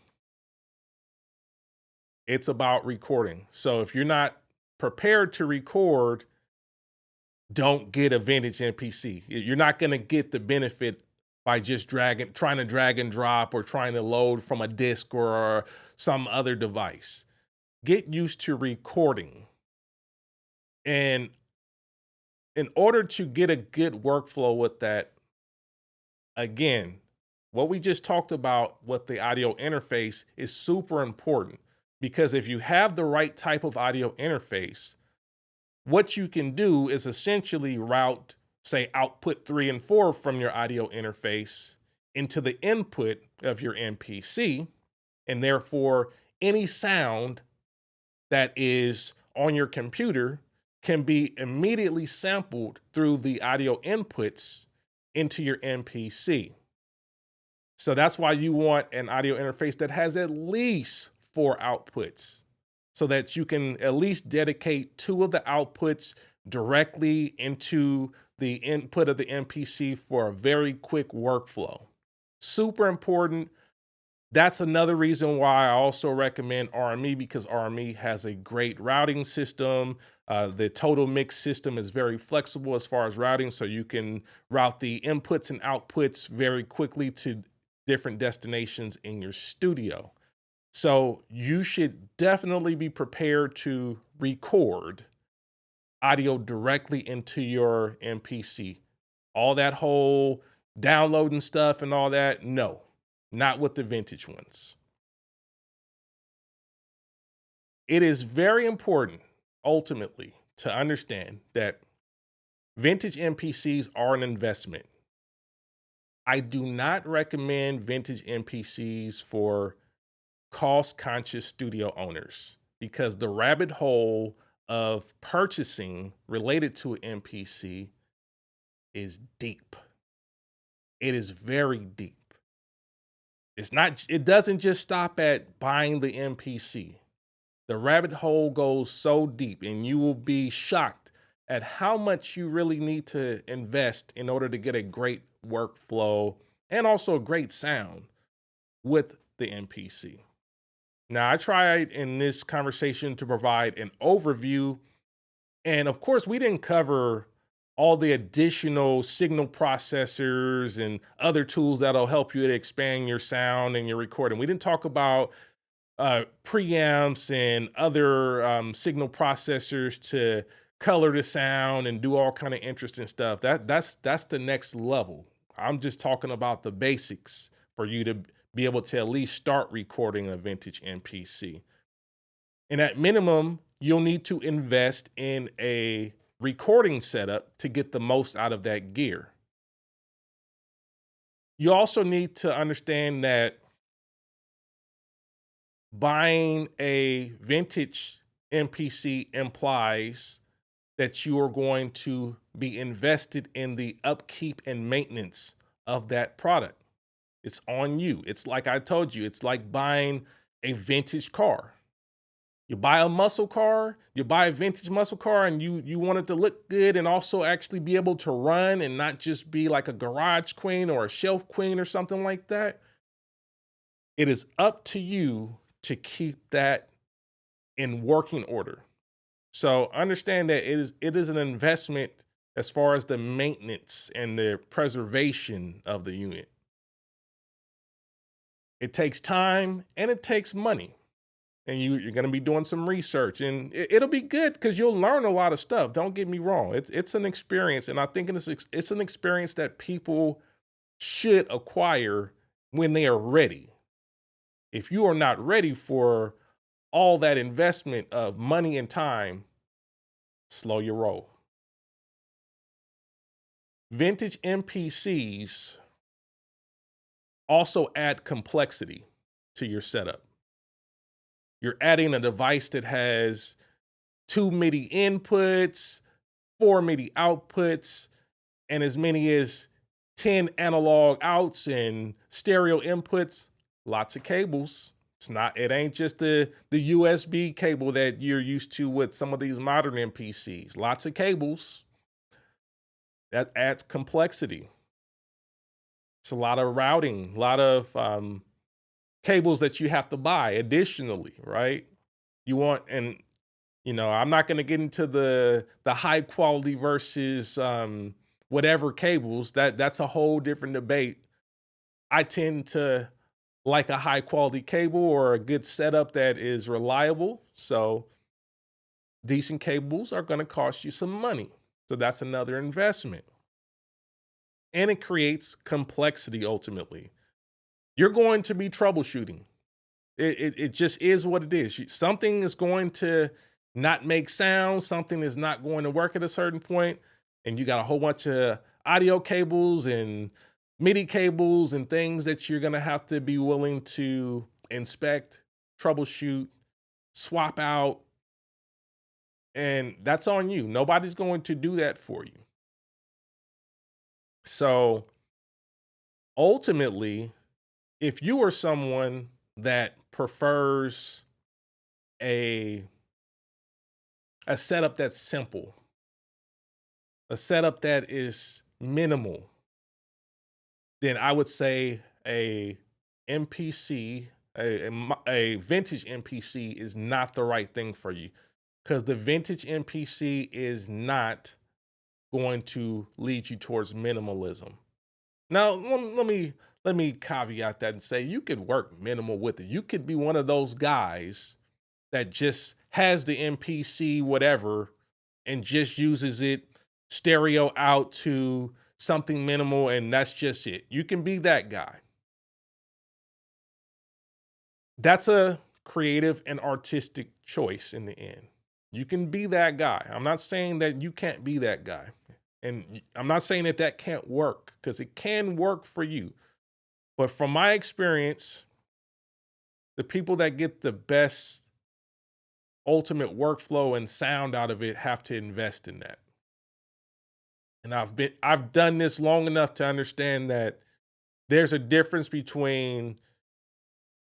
It's about recording. So if you're not prepared to record, don't get a vintage MPC. You're not going to get the benefit by just trying to drag and drop or trying to load from a disk or some other device. Get used to recording. And in order to get a good workflow with that, again, what we just talked about with the audio interface is super important, because if you have the right type of audio interface, what you can do is essentially route, say, output 3 and 4 from your audio interface into the input of your MPC, and therefore any sound that is on your computer can be immediately sampled through the audio inputs into your MPC. So that's why you want an audio interface that has at least 4 outputs, so that you can at least dedicate 2 of the outputs directly into the input of the MPC for a very quick workflow. Super important. That's another reason why I also recommend RME, because RME has a great routing system. The total mix system is very flexible as far as routing, so you can route the inputs and outputs very quickly to different destinations in your studio. So you should definitely be prepared to record audio directly into your MPC. All that whole downloading stuff and all that, no, not with the vintage ones. It is very important, ultimately, to understand that vintage MPCs are an investment. I do not recommend vintage MPCs for cost-conscious studio owners, because the rabbit hole of purchasing related to an MPC is deep. It is very deep. It doesn't just stop at buying the MPC. The rabbit hole goes so deep, and you will be shocked at how much you really need to invest in order to get a great workflow and also a great sound with the MPC. Now, I tried in this conversation to provide an overview, and of course, we didn't cover all the additional signal processors and other tools that'll help you to expand your sound and your recording. We didn't talk about preamps and other signal processors to color the sound and do all kind of interesting stuff. That's the next level. I'm just talking about the basics for you to be able to at least start recording a vintage MPC. And at minimum, you'll need to invest in a recording setup to get the most out of that gear. You also need to understand that buying a vintage MPC implies that you are going to be invested in the upkeep and maintenance of that product. It's on you. It's like I told you, it's like buying a vintage car. You buy a muscle car, you buy a vintage muscle car, and you want it to look good and also actually be able to run and not just be like a garage queen or a shelf queen or something like that. It is up to you to keep that in working order. So understand that it is an investment as far as the maintenance and the preservation of the unit. It takes time and it takes money. And you're going to be doing some research, and it'll be good because you'll learn a lot of stuff. Don't get me wrong. It's an experience, and I think it's an experience that people should acquire when they are ready. If you are not ready for all that investment of money and time, slow your roll. Vintage MPCs also add complexity to your setup. You're adding a device that has 2 MIDI inputs, 4 MIDI outputs, and as many as 10 analog outs and stereo inputs. Lots of cables. It ain't just the USB cable that you're used to with some of these modern MPCs. Lots of cables. That adds complexity. It's a lot of routing, a lot of cables that you have to buy additionally, right? I'm not going to get into the high quality versus whatever cables. That's a whole different debate. I tend to like a high quality cable or a good setup that is reliable. So decent cables are going to cost you some money. So that's another investment. And it creates complexity ultimately. You're going to be troubleshooting. It just is what it is. Something is going to not make sound. Something is not going to work at a certain point, and you got a whole bunch of audio cables and MIDI cables and things that you're going to have to be willing to inspect, troubleshoot, swap out, and that's on you. Nobody's going to do that for you. So ultimately, if you are someone that prefers a setup that's simple, a setup that is minimal, then I would say a MPC, a vintage MPC is not the right thing for you, because the vintage MPC is not going to lead you towards minimalism. Now, let me caveat that and say you could work minimal with it. You could be one of those guys that just has the MPC whatever and just uses it stereo out to something minimal, and that's just it. You can be that guy. That's a creative and artistic choice in the end. You can be that guy. I'm not saying that you can't be that guy. And I'm not saying that that can't work, because it can work for you. But from my experience, the people that get the best ultimate workflow and sound out of it have to invest in that. And I've done this long enough to understand that there's a difference between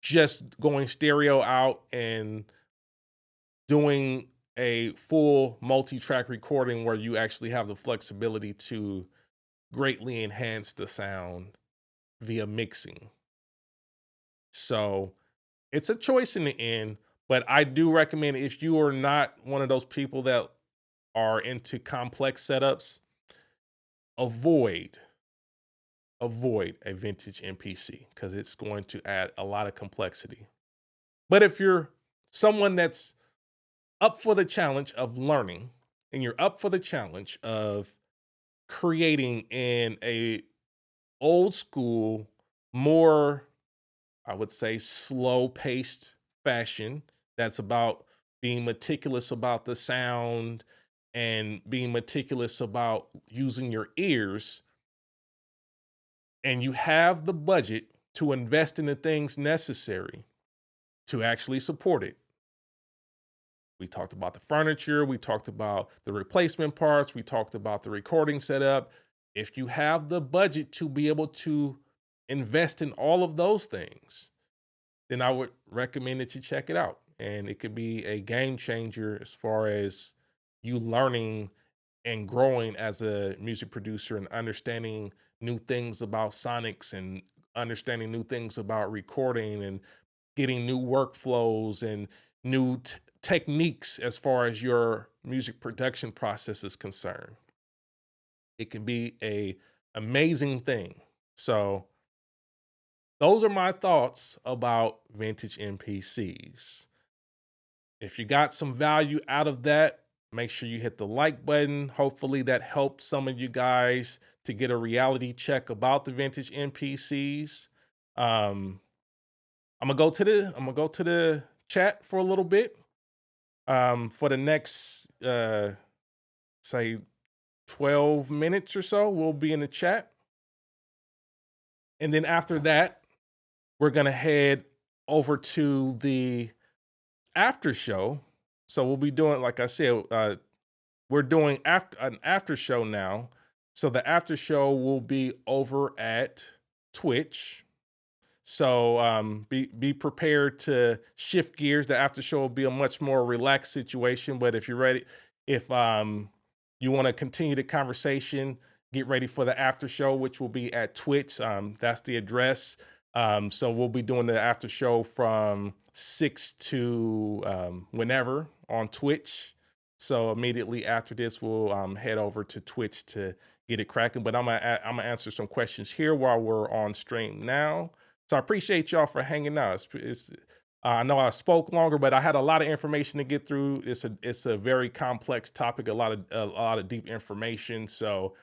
just going stereo out and doing a full multi-track recording where you actually have the flexibility to greatly enhance the sound via mixing. So it's a choice in the end, but I do recommend, if you are not one of those people that are into complex setups, avoid a vintage MPC, because it's going to add a lot of complexity. But if you're someone that's up for the challenge of learning, and you're up for the challenge of creating in a old school, more, I would say, slow paced fashion, that's about being meticulous about the sound and being meticulous about using your ears, and you have the budget to invest in the things necessary to actually support it, We talked about the furniture. We talked about the replacement parts. We talked about the recording setup. If you have the budget to be able to invest in all of those things, then I would recommend that you check it out. And it could be a game changer as far as you learning and growing as a music producer and understanding new things about sonics and understanding new things about recording and getting new workflows and new techniques as far as your music production process is concerned. It can be a amazing thing. So those are my thoughts about vintage MPCs. If you got some value out of that, make sure you hit the like button. Hopefully that helps some of you guys to get a reality check about the vintage MPCs. I'm gonna go to the chat for a little bit. For the next say 12 minutes or so, we'll be in the chat. And then after that, we're gonna head over to the after show. So we'll be doing, like I said, we're doing an after show now. So the after show will be over at Twitch. So be prepared to shift gears. The after show will be a much more relaxed situation. But if you're ready, if you want to continue the conversation, get ready for the after show, which will be at Twitch. That's the address. So we'll be doing the after show from 6 to whenever on Twitch. So immediately after this, we'll head over to Twitch to get it cracking. But I'm gonna answer some questions here while we're on stream now. So I appreciate y'all for hanging out. I know I spoke longer, but I had a lot of information to get through. It's a very complex topic, a lot of deep information. So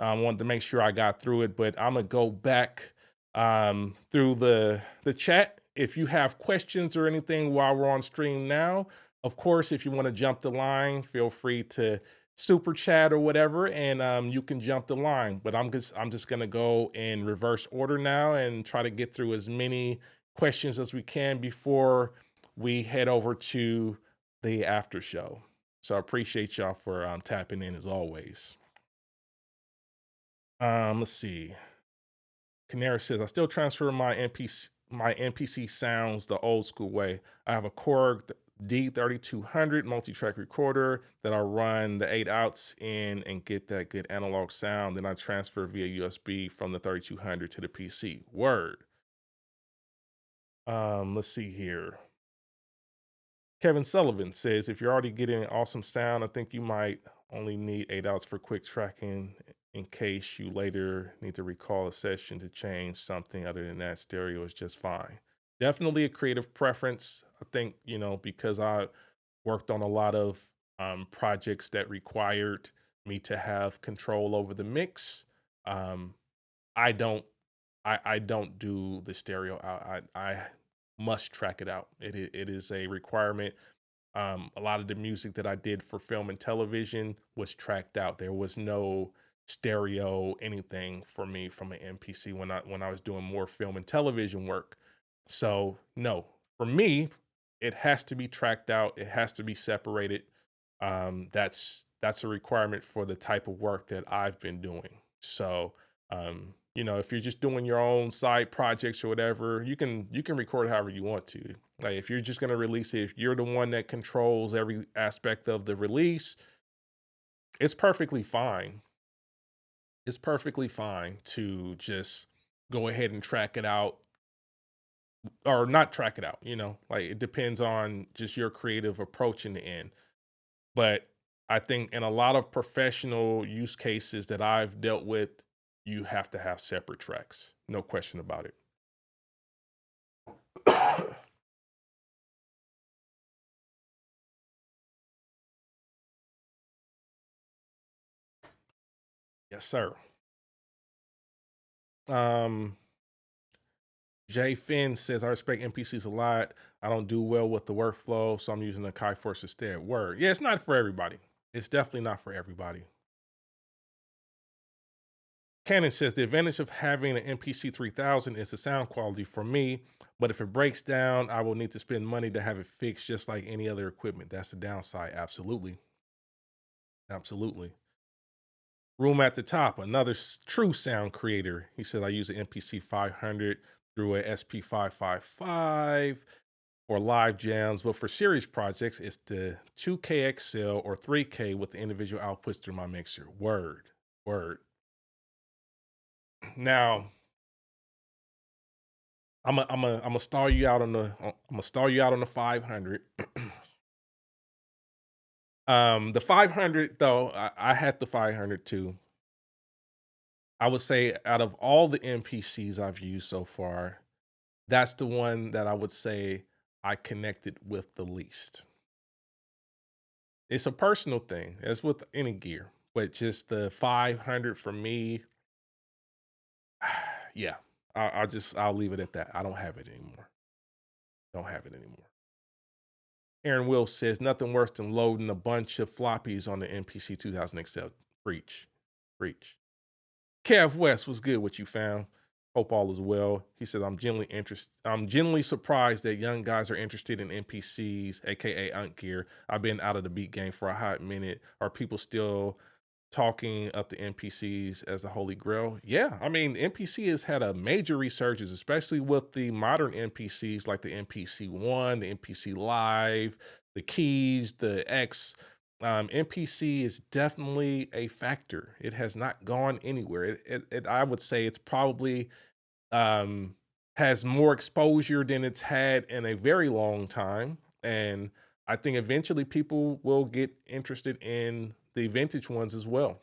I wanted to make sure I got through it. But I'm gonna go back through the chat. If you have questions or anything while we're on stream now, of course, if you want to jump the line, feel free to super chat or whatever, and you can jump the line. But I'm just gonna go in reverse order now and try to get through as many questions as we can before we head over to the after show. So I appreciate y'all for tapping in as always. Let's see. Canary says, I still transfer my MPC sounds the old school way. I have a Korg D3200 multi-track recorder that I run the 8 outs in and get that good analog sound. Then I transfer via USB from the 3200 to the PC. Word. Let's see here. Kevin Sullivan says, if you're already getting awesome sound, I think you might only need 8 outs for quick tracking in case you later need to recall a session to change something. Other than that, stereo is just fine. Definitely a creative preference. I think, because I worked on a lot of projects that required me to have control over the mix. I don't do the stereo out. I must track it out. It is a requirement. A lot of the music that I did for film and television was tracked out. There was no stereo anything for me from an MPC when I was doing more film and television work. So no, for me, it has to be tracked out. It has to be separated. That's a requirement for the type of work that I've been doing. So if you're just doing your own side projects or whatever, you can record however you want to. Like if you're just gonna release it, if you're the one that controls every aspect of the release, it's perfectly fine. It's perfectly fine to just go ahead and track it out or not track it out, like it depends on just your creative approach in the end. But I think in a lot of professional use cases that I've dealt with, you have to have separate tracks. No question about it. Yes, sir. Jay Finn says, I respect MPCs a lot. I don't do well with the workflow, so I'm using Akai Force instead. Word. Yeah, it's not for everybody. It's definitely not for everybody. Canon says the advantage of having an MPC 3000 is the sound quality for me, but if it breaks down, I will need to spend money to have it fixed just like any other equipment. That's the downside. Absolutely. Absolutely. Room at the top, another true sound creator. He said, I use an MPC 500 through a SP555 for live jams, but for series projects, it's the 2K XL or 3K with the individual outputs through my mixer. Word, word. Now, I'm gonna stall you out on the 500. The 500 though, I had the 500 too. I would say out of all the MPCs I've used so far, that's the one that I would say I connected with the least. It's a personal thing, as with any gear, but just the 500 for me, yeah, I'll leave it at that. I don't have it anymore. Don't have it anymore. Aaron Will says nothing worse than loading a bunch of floppies on the MPC 2000 XL. Preach, preach. Kev West was good what you found. Hope all is well. He said, I'm genuinely surprised that young guys are interested in MPCs, aka Unk gear. I've been out of the beat game for a hot minute. Are people still talking up the MPCs as the holy grail? Yeah, I mean, MPC has had a major resurgence, especially with the modern MPCs like the MPC One, the MPC Live, the Keys, the X. MPC is definitely a factor. It has not gone anywhere. I would say it's probably has more exposure than it's had in a very long time. And I think eventually people will get interested in the vintage ones as well.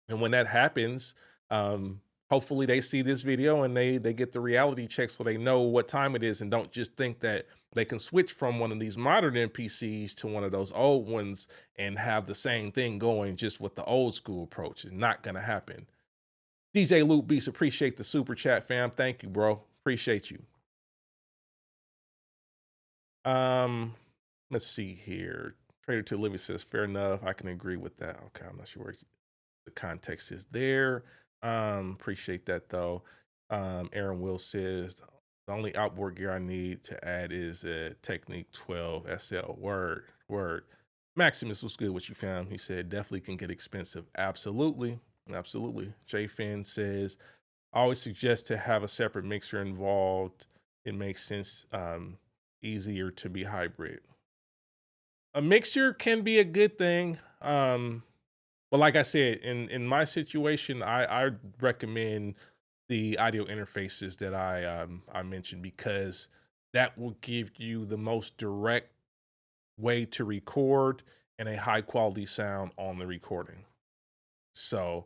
And when that happens, hopefully they see this video and they get the reality check so they know what time it is and don't just think that they can switch from one of these modern MPCs to one of those old ones and have the same thing going just with the old school approach. It's not going to happen. DJ Loop Beats, appreciate the super chat, fam. Thank you, bro. Appreciate you. Let's see here. Trader to Living says, fair enough. I can agree with that. Okay, I'm not sure where the context is there. Appreciate that though. Aaron Will says, the only outboard gear I need to add is a Technique 12 SL. Word, word. Maximus was good what you found. He said, definitely can get expensive. Absolutely. Absolutely. J Finn says, I always suggest to have a separate mixer involved. It makes sense, easier to be hybrid. A mixture can be a good thing. But like I said, in my situation, I recommend the audio interfaces that I mentioned because that will give you the most direct way to record and a high quality sound on the recording. So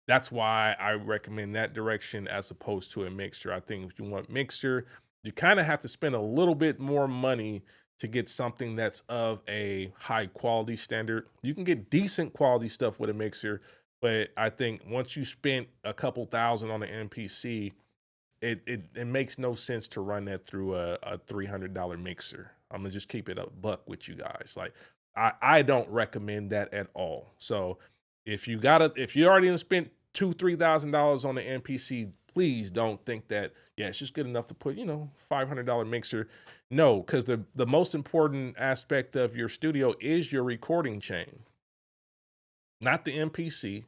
that's why I recommend that direction as opposed to a mixture. I think if you want mixture, you kind of have to spend a little bit more money to get something that's of a high quality standard. You can get decent quality stuff with a mixer, but I think once you spent a couple thousand on an MPC, it makes no sense to run that through a $300 mixer. I'm gonna just keep it a buck with you guys. Like I don't recommend that at all. So if you already spent $2,000-$3,000 on the MPC, please don't think that it's just good enough to put $500 mixer. No, because the most important aspect of your studio is your recording chain, not the MPC,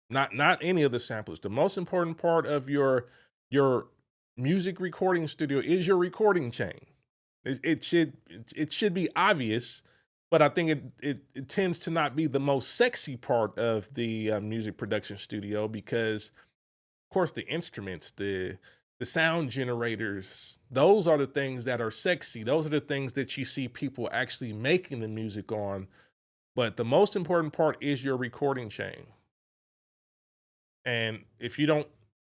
not any of the samplers. The most important part of your music recording studio is your recording chain. It should be obvious, but I think it tends to not be the most sexy part of the music production studio because, of course, the instruments, the sound generators, those are the things that are sexy. Those are the things that you see people actually making the music on. But the most important part is your recording chain. And if you don't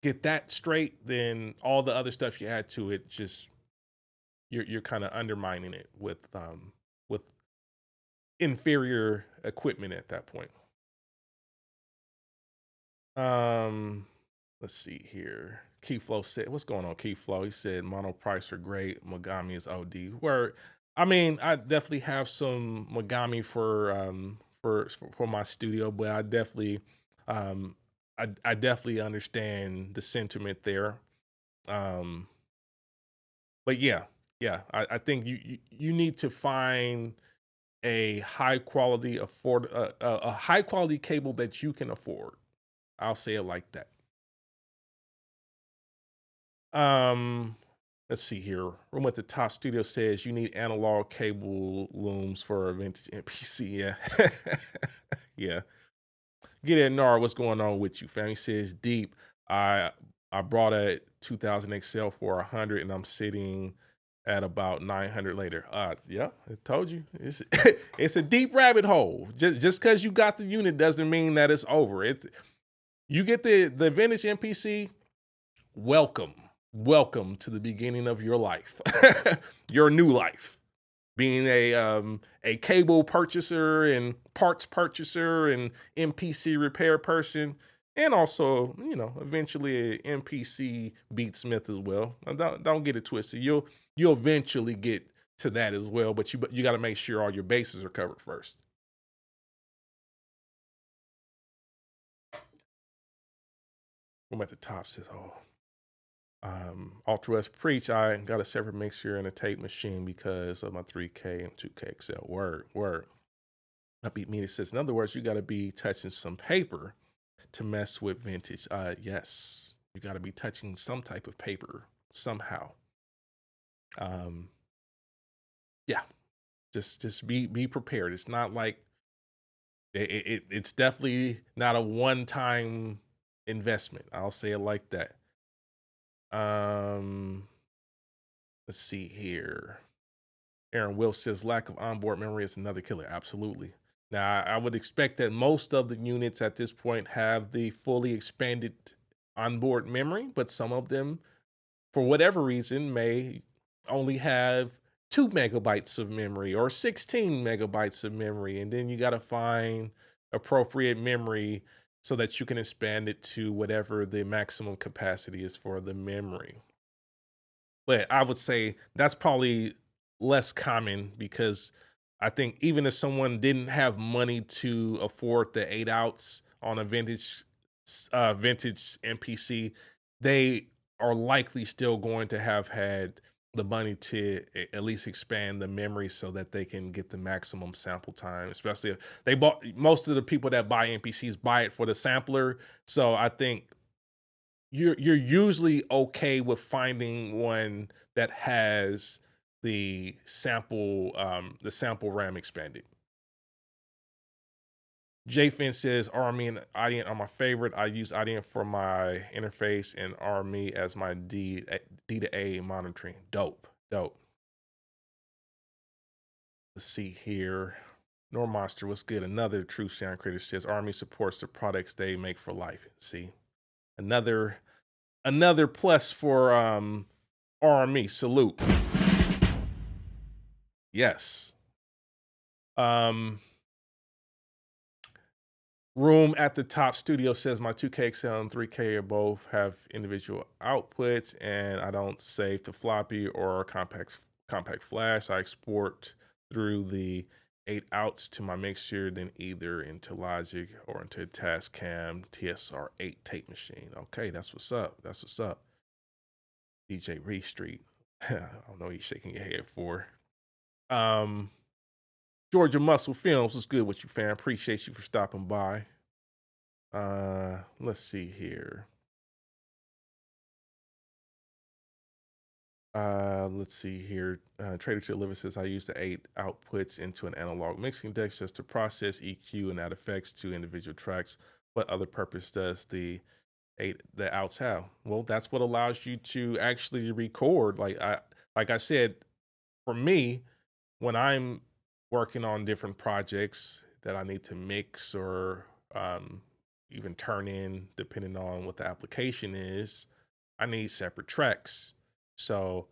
get that straight, then all the other stuff you add to it just you're kind of undermining it with inferior equipment at that point. Let's see here. Keyflow said, "What's going on, Keyflow?" He said, "Mono price are great. Mogami is OD." Where, I mean, I definitely have some Mogami for my studio, but I definitely Um, I definitely understand the sentiment there. Um, but yeah, I think you need to find a high quality a high quality cable that you can afford. I'll say it like that. Um, let's see here. Room at the Top Studio says you need analog cable looms for a vintage MPC. Yeah, yeah. Get it, Nar. What's going on with you, fam? He says deep. I I brought a 2000 XL for 100, and I'm sitting at about 900 later. Yeah, I told you it's it's a deep rabbit hole. Just because you got the unit doesn't mean that it's over. It's you get the vintage MPC. Welcome, welcome to the beginning of your life, your new life. Being a cable purchaser and parts purchaser and MPC repair person, and also eventually a MPC beatsmith as well. Don't get it twisted. You'll eventually get to that as well, but you got to make sure all your bases are covered first. I'm at the top says, oh, Ultra West Preach, I got a separate mixer and a tape machine because of my 3K and 2K XL. Word. Upbeat Media says, in other words, you got to be touching some paper to mess with vintage. Yes, you got to be touching some type of paper somehow. Um, yeah, just be prepared. It's not like it's definitely not a one-time investment. I'll say it like that. Let's see here. Aaron Will says lack of onboard memory is another killer. Absolutely. Now, I would expect that most of the units at this point have the fully expanded onboard memory, but some of them, for whatever reason, may only have 2 MB of memory or 16 MB of memory. And then you got to find appropriate memory so that you can expand it to whatever the maximum capacity is for the memory. But I would say that's probably less common because I think even if someone didn't have money to afford the 8 outs on a vintage MPC, they are likely still going to have had the money to at least expand the memory so that they can get the maximum sample time. Especially if they bought, most of the people that buy MPCs buy it for the sampler. So I think you're usually okay with finding one that has the sample RAM expanded. JFin says RME and Audient are my favorite. I use Audient for my interface and RME as my D to A monitoring. Dope. Let's see here. Normonster, what's good? Another true sound creator says RME supports the products they make for life. See, another plus for RME. Salute. Yes. Room at the Top Studio says my 2K XL and 3K are both have individual outputs, and I don't save to floppy or compact flash. I export through the 8 outs to my mixture, then either into Logic or into Tascam TSR8 tape machine. Okay, that's what's up. DJ Reed Street. I don't know what you're shaking your head for. Georgia Muscle Films was good with you, fam. Appreciate you for stopping by. Let's see here. Let's see here. Trader to Liver says I use the 8 outputs into an analog mixing deck just to process EQ and add effects to individual tracks. What other purpose does the outs have? Well, that's what allows you to actually record. Like I said, for me, when I'm working on different projects that I need to mix or even turn in, depending on what the application is, I need separate tracks. So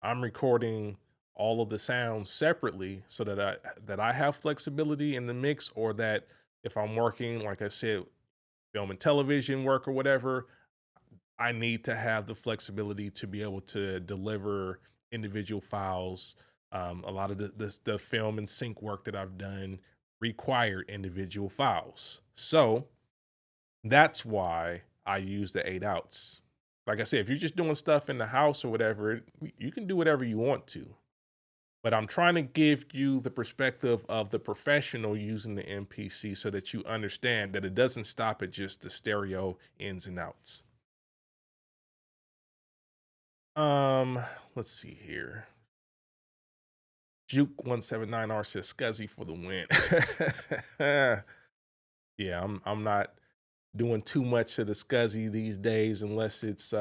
I'm recording all of the sounds separately so that I have flexibility in the mix, or that if I'm working, like I said, film and television work or whatever, I need to have the flexibility to be able to deliver individual files. A lot of the film and sync work that I've done require individual files. So That's why I use the 8 outs. Like I said, if you're just doing stuff in the house or whatever, you can do whatever you want to. But I'm trying to give you the perspective of the professional using the MPC so that you understand that it doesn't stop at just the stereo ins and outs. Let's see here. Juke179R says Scuzzy for the win. Yeah, I'm not doing too much of the Scuzzy these days unless it's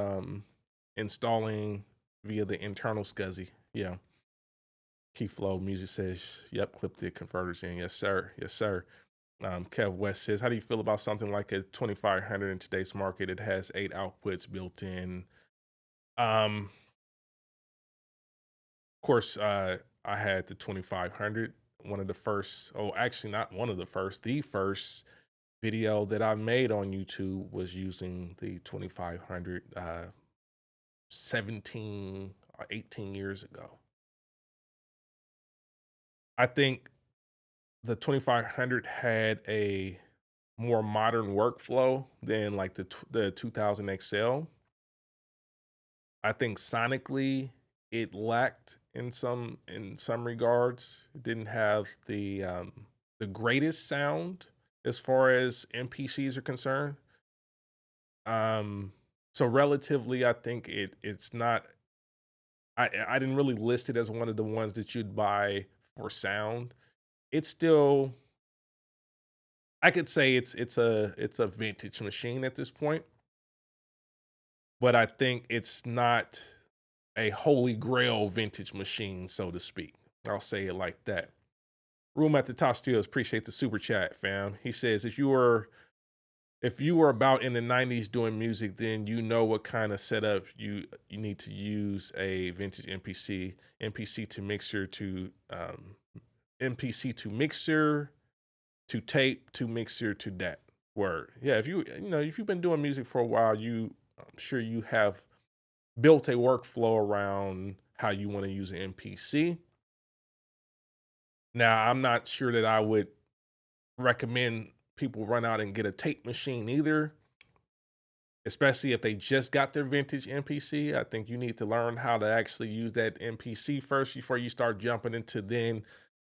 installing via the internal Scuzzy. Yeah. Keyflow Music says, yep, clip the converters in. Yes, sir. Yes, sir. Kev West says, how do you feel about something like a 2500 in today's market? It has 8 outputs built in. Of course, I had the 2500. One of the first, actually not one of the first, the first video that I made on YouTube was using the 2500 17 or 18 years ago. I think the 2500 had a more modern workflow than like the 2000 XL. I think sonically it lacked in some regards. It didn't have the greatest sound as far as MPCs are concerned. So relatively, I think it's not. I didn't really list it as one of the ones that you'd buy for sound. It's still, I could say it's a vintage machine at this point, but I think it's not a holy grail vintage machine, so to speak. I'll say it like that. Room at the top still appreciate the super chat, fam. He says if you were about in the 90s doing music, then you know what kind of setup you need to use a vintage MPC, MPC to mixer to MPC to mixer to tape to mixer to DAT. Word. Yeah, if you've been doing music for a while, I'm sure you have built a workflow around how you want to use an MPC. Now, I'm not sure that I would recommend people run out and get a tape machine either, especially if they just got their vintage MPC. I think you need to learn how to actually use that MPC first before you start jumping into then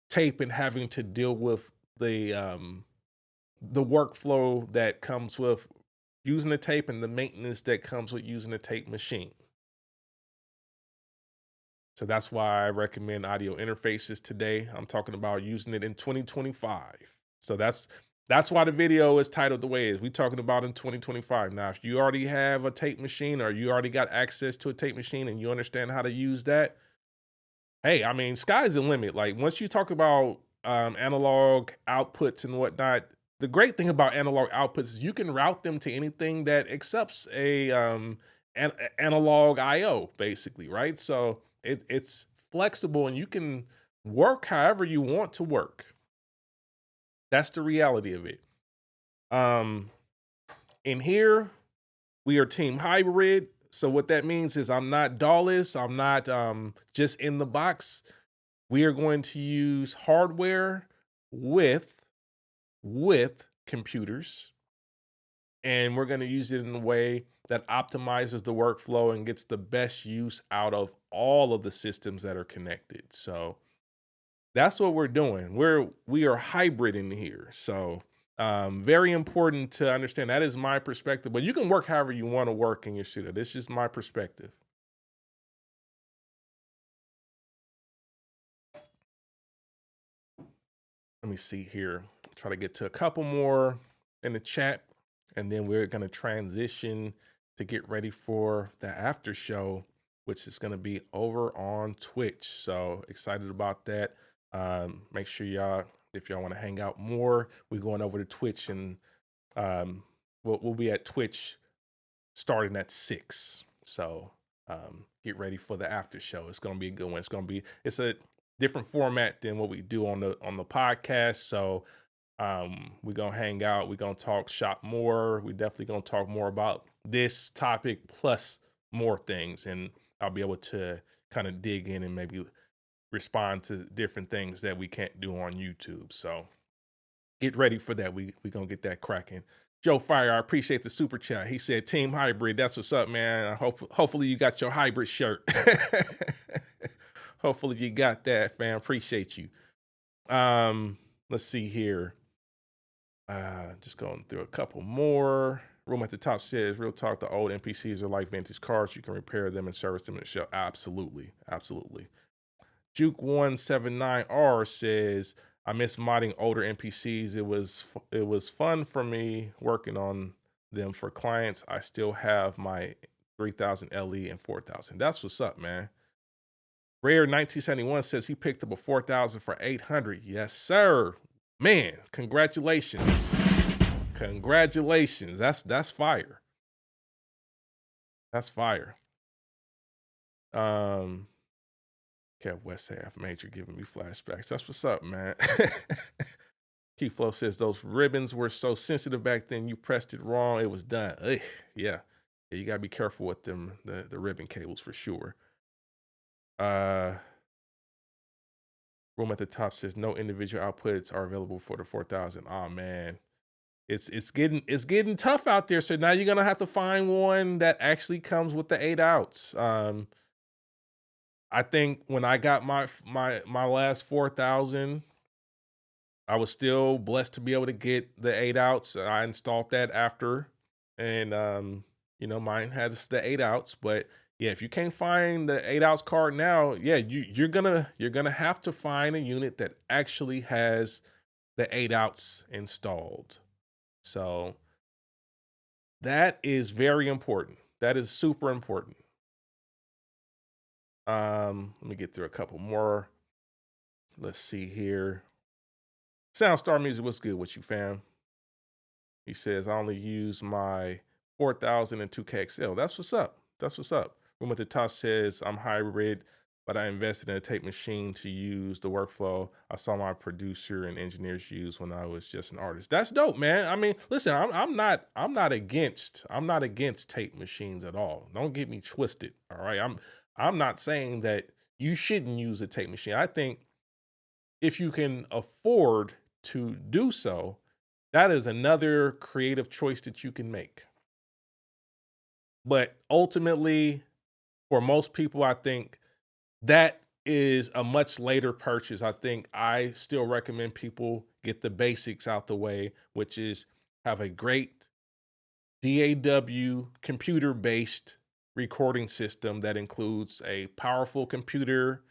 tape and having to deal with the workflow that comes with using the tape and the maintenance that comes with using a tape machine. So that's why I recommend audio interfaces today. I'm talking about using it in 2025. So that's why the video is titled the way it is. We're talking about in 2025. Now, if you already have a tape machine or you already got access to a tape machine and you understand how to use that, hey, I mean, sky's the limit. Like once you talk about analog outputs and whatnot, the great thing about analog outputs is you can route them to anything that accepts a analog IO, basically, right? So it's flexible and you can work however you want to work. That's the reality of it. In here, we are team hybrid. So what that means is I'm not DAWless. I'm not just in the box. We are going to use hardware with computers, and we're going to use it in a way that optimizes the workflow and gets the best use out of all of the systems that are connected. So that's what we're doing. We are hybrid in here. So very important to understand. That is my perspective, but you can work however you want to work in your studio. This is just my perspective. Let me see here. Try to get to a couple more in the chat, and then we're going to transition to get ready for the after show, which is going to be over on Twitch. So excited about that. Make sure y'all, if y'all want to hang out more, we're going over to Twitch, and we'll be at Twitch starting at 6. So get ready for the after show. It's going to be a good one. It's a different format than what we do on the podcast. So we're going to hang out. We're going to talk shop more. We're definitely going to talk more about this topic plus more things. And I'll be able to kind of dig in and maybe respond to different things that we can't do on YouTube. So get ready for that. We're going to get that cracking. Joe Fire, I appreciate the super chat. He said, Team Hybrid, that's what's up, man. Hopefully you got your hybrid shirt. Hopefully you got that, man. Appreciate you. Let's see here. Just going through a couple more. Room at the top says, real talk, the old MPCs are like vintage cars. You can repair them and service them in the show. Absolutely. Absolutely. Juke179R says, I miss modding older MPCs. It was fun for me working on them for clients. I still have my 3000 LE and 4000. That's what's up, man. Rare 1971 says he picked up a 4000 for 800. Yes, sir. Man, congratulations. Congratulations. That's fire. That's fire. Kev West half major giving me flashbacks. That's what's up, man. Key Flow says those ribbons were so sensitive back then. You pressed it wrong, it was done. Ugh, yeah, you gotta be careful with them, the ribbon cables for sure. Room at the top says no individual outputs are available for the 4000. Oh man, it's getting tough out there. So now you're gonna have to find one that actually comes with the 8 outs. I think when I got my last 4000, I was still blessed to be able to get the 8 outs. I installed that after, and you know, mine has the 8 outs. But yeah, if you can't find the 8 outs card now, yeah, you're gonna have to find a unit that actually has the 8 outs installed. So that is very important. That is super important. Let me get through a couple more. Let's see here. Soundstar Music, what's good with you, fam? He says, I only use my 4000 and 2KXL. That's what's up. That's what's up. Room at the top says, I'm hybrid, but I invested in a tape machine to use the workflow I saw my producer and engineers use when I was just an artist. That's dope, man. I mean, listen, I'm not against tape machines at all. Don't get me twisted. All right. I'm not saying that you shouldn't use a tape machine. I think if you can afford to do so, that is another creative choice that you can make. But ultimately, for most people, I think that is a much later purchase. I think I still recommend people get the basics out the way, which is have a great DAW computer-based recording system that includes a powerful computer,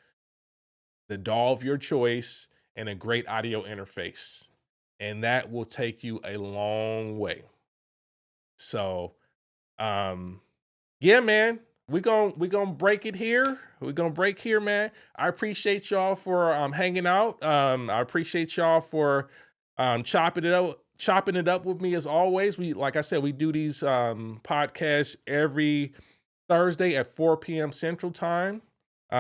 the DAW of your choice, and a great audio interface. And that will take you a long way. So, yeah, man, we're gonna break it here. We're gonna break here, man. I appreciate y'all for hanging out. I appreciate y'all for chopping it up with me as always. Like I said, we do these podcasts every Thursday at 4 p.m. Central Time.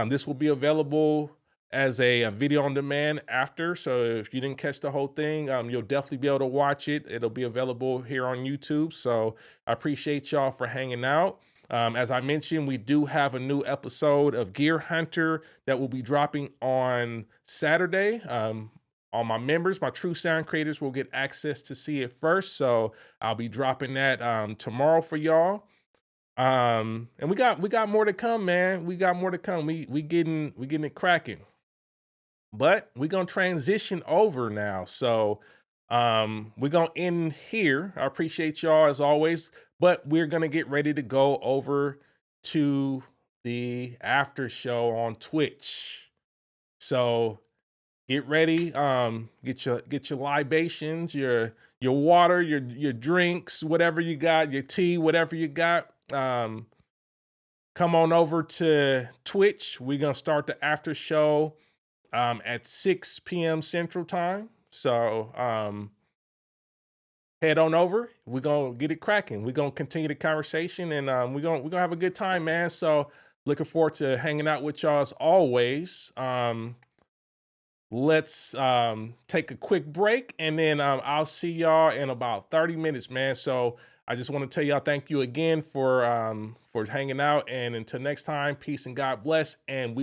This will be available as a video on demand after. So if you didn't catch the whole thing, you'll definitely be able to watch it. It'll be available here on YouTube. So I appreciate y'all for hanging out. As I mentioned, we do have a new episode of Gear Hunter that will be dropping on Saturday. All my members, my true sound creators, will get access to see it first. So I'll be dropping that tomorrow for y'all. And we got more to come, man. We got more to come. We getting it cracking. But we're gonna transition over now. So we're gonna end here. I appreciate y'all as always, but we're gonna get ready to go over to the after show on Twitch. So get ready. Get your libations, your water, your drinks, whatever you got, your tea, whatever you got. Come on over to Twitch. We're gonna start the after show at 6 p.m. Central Time. So head on over. We're gonna get it cracking. We're gonna continue the conversation, and we're gonna have a good time, man. So looking forward to hanging out with y'all as always. Let's take a quick break, and then I'll see y'all in about 30 minutes, man. So I just want to tell y'all thank you again for hanging out, and until next time, peace and God bless, and we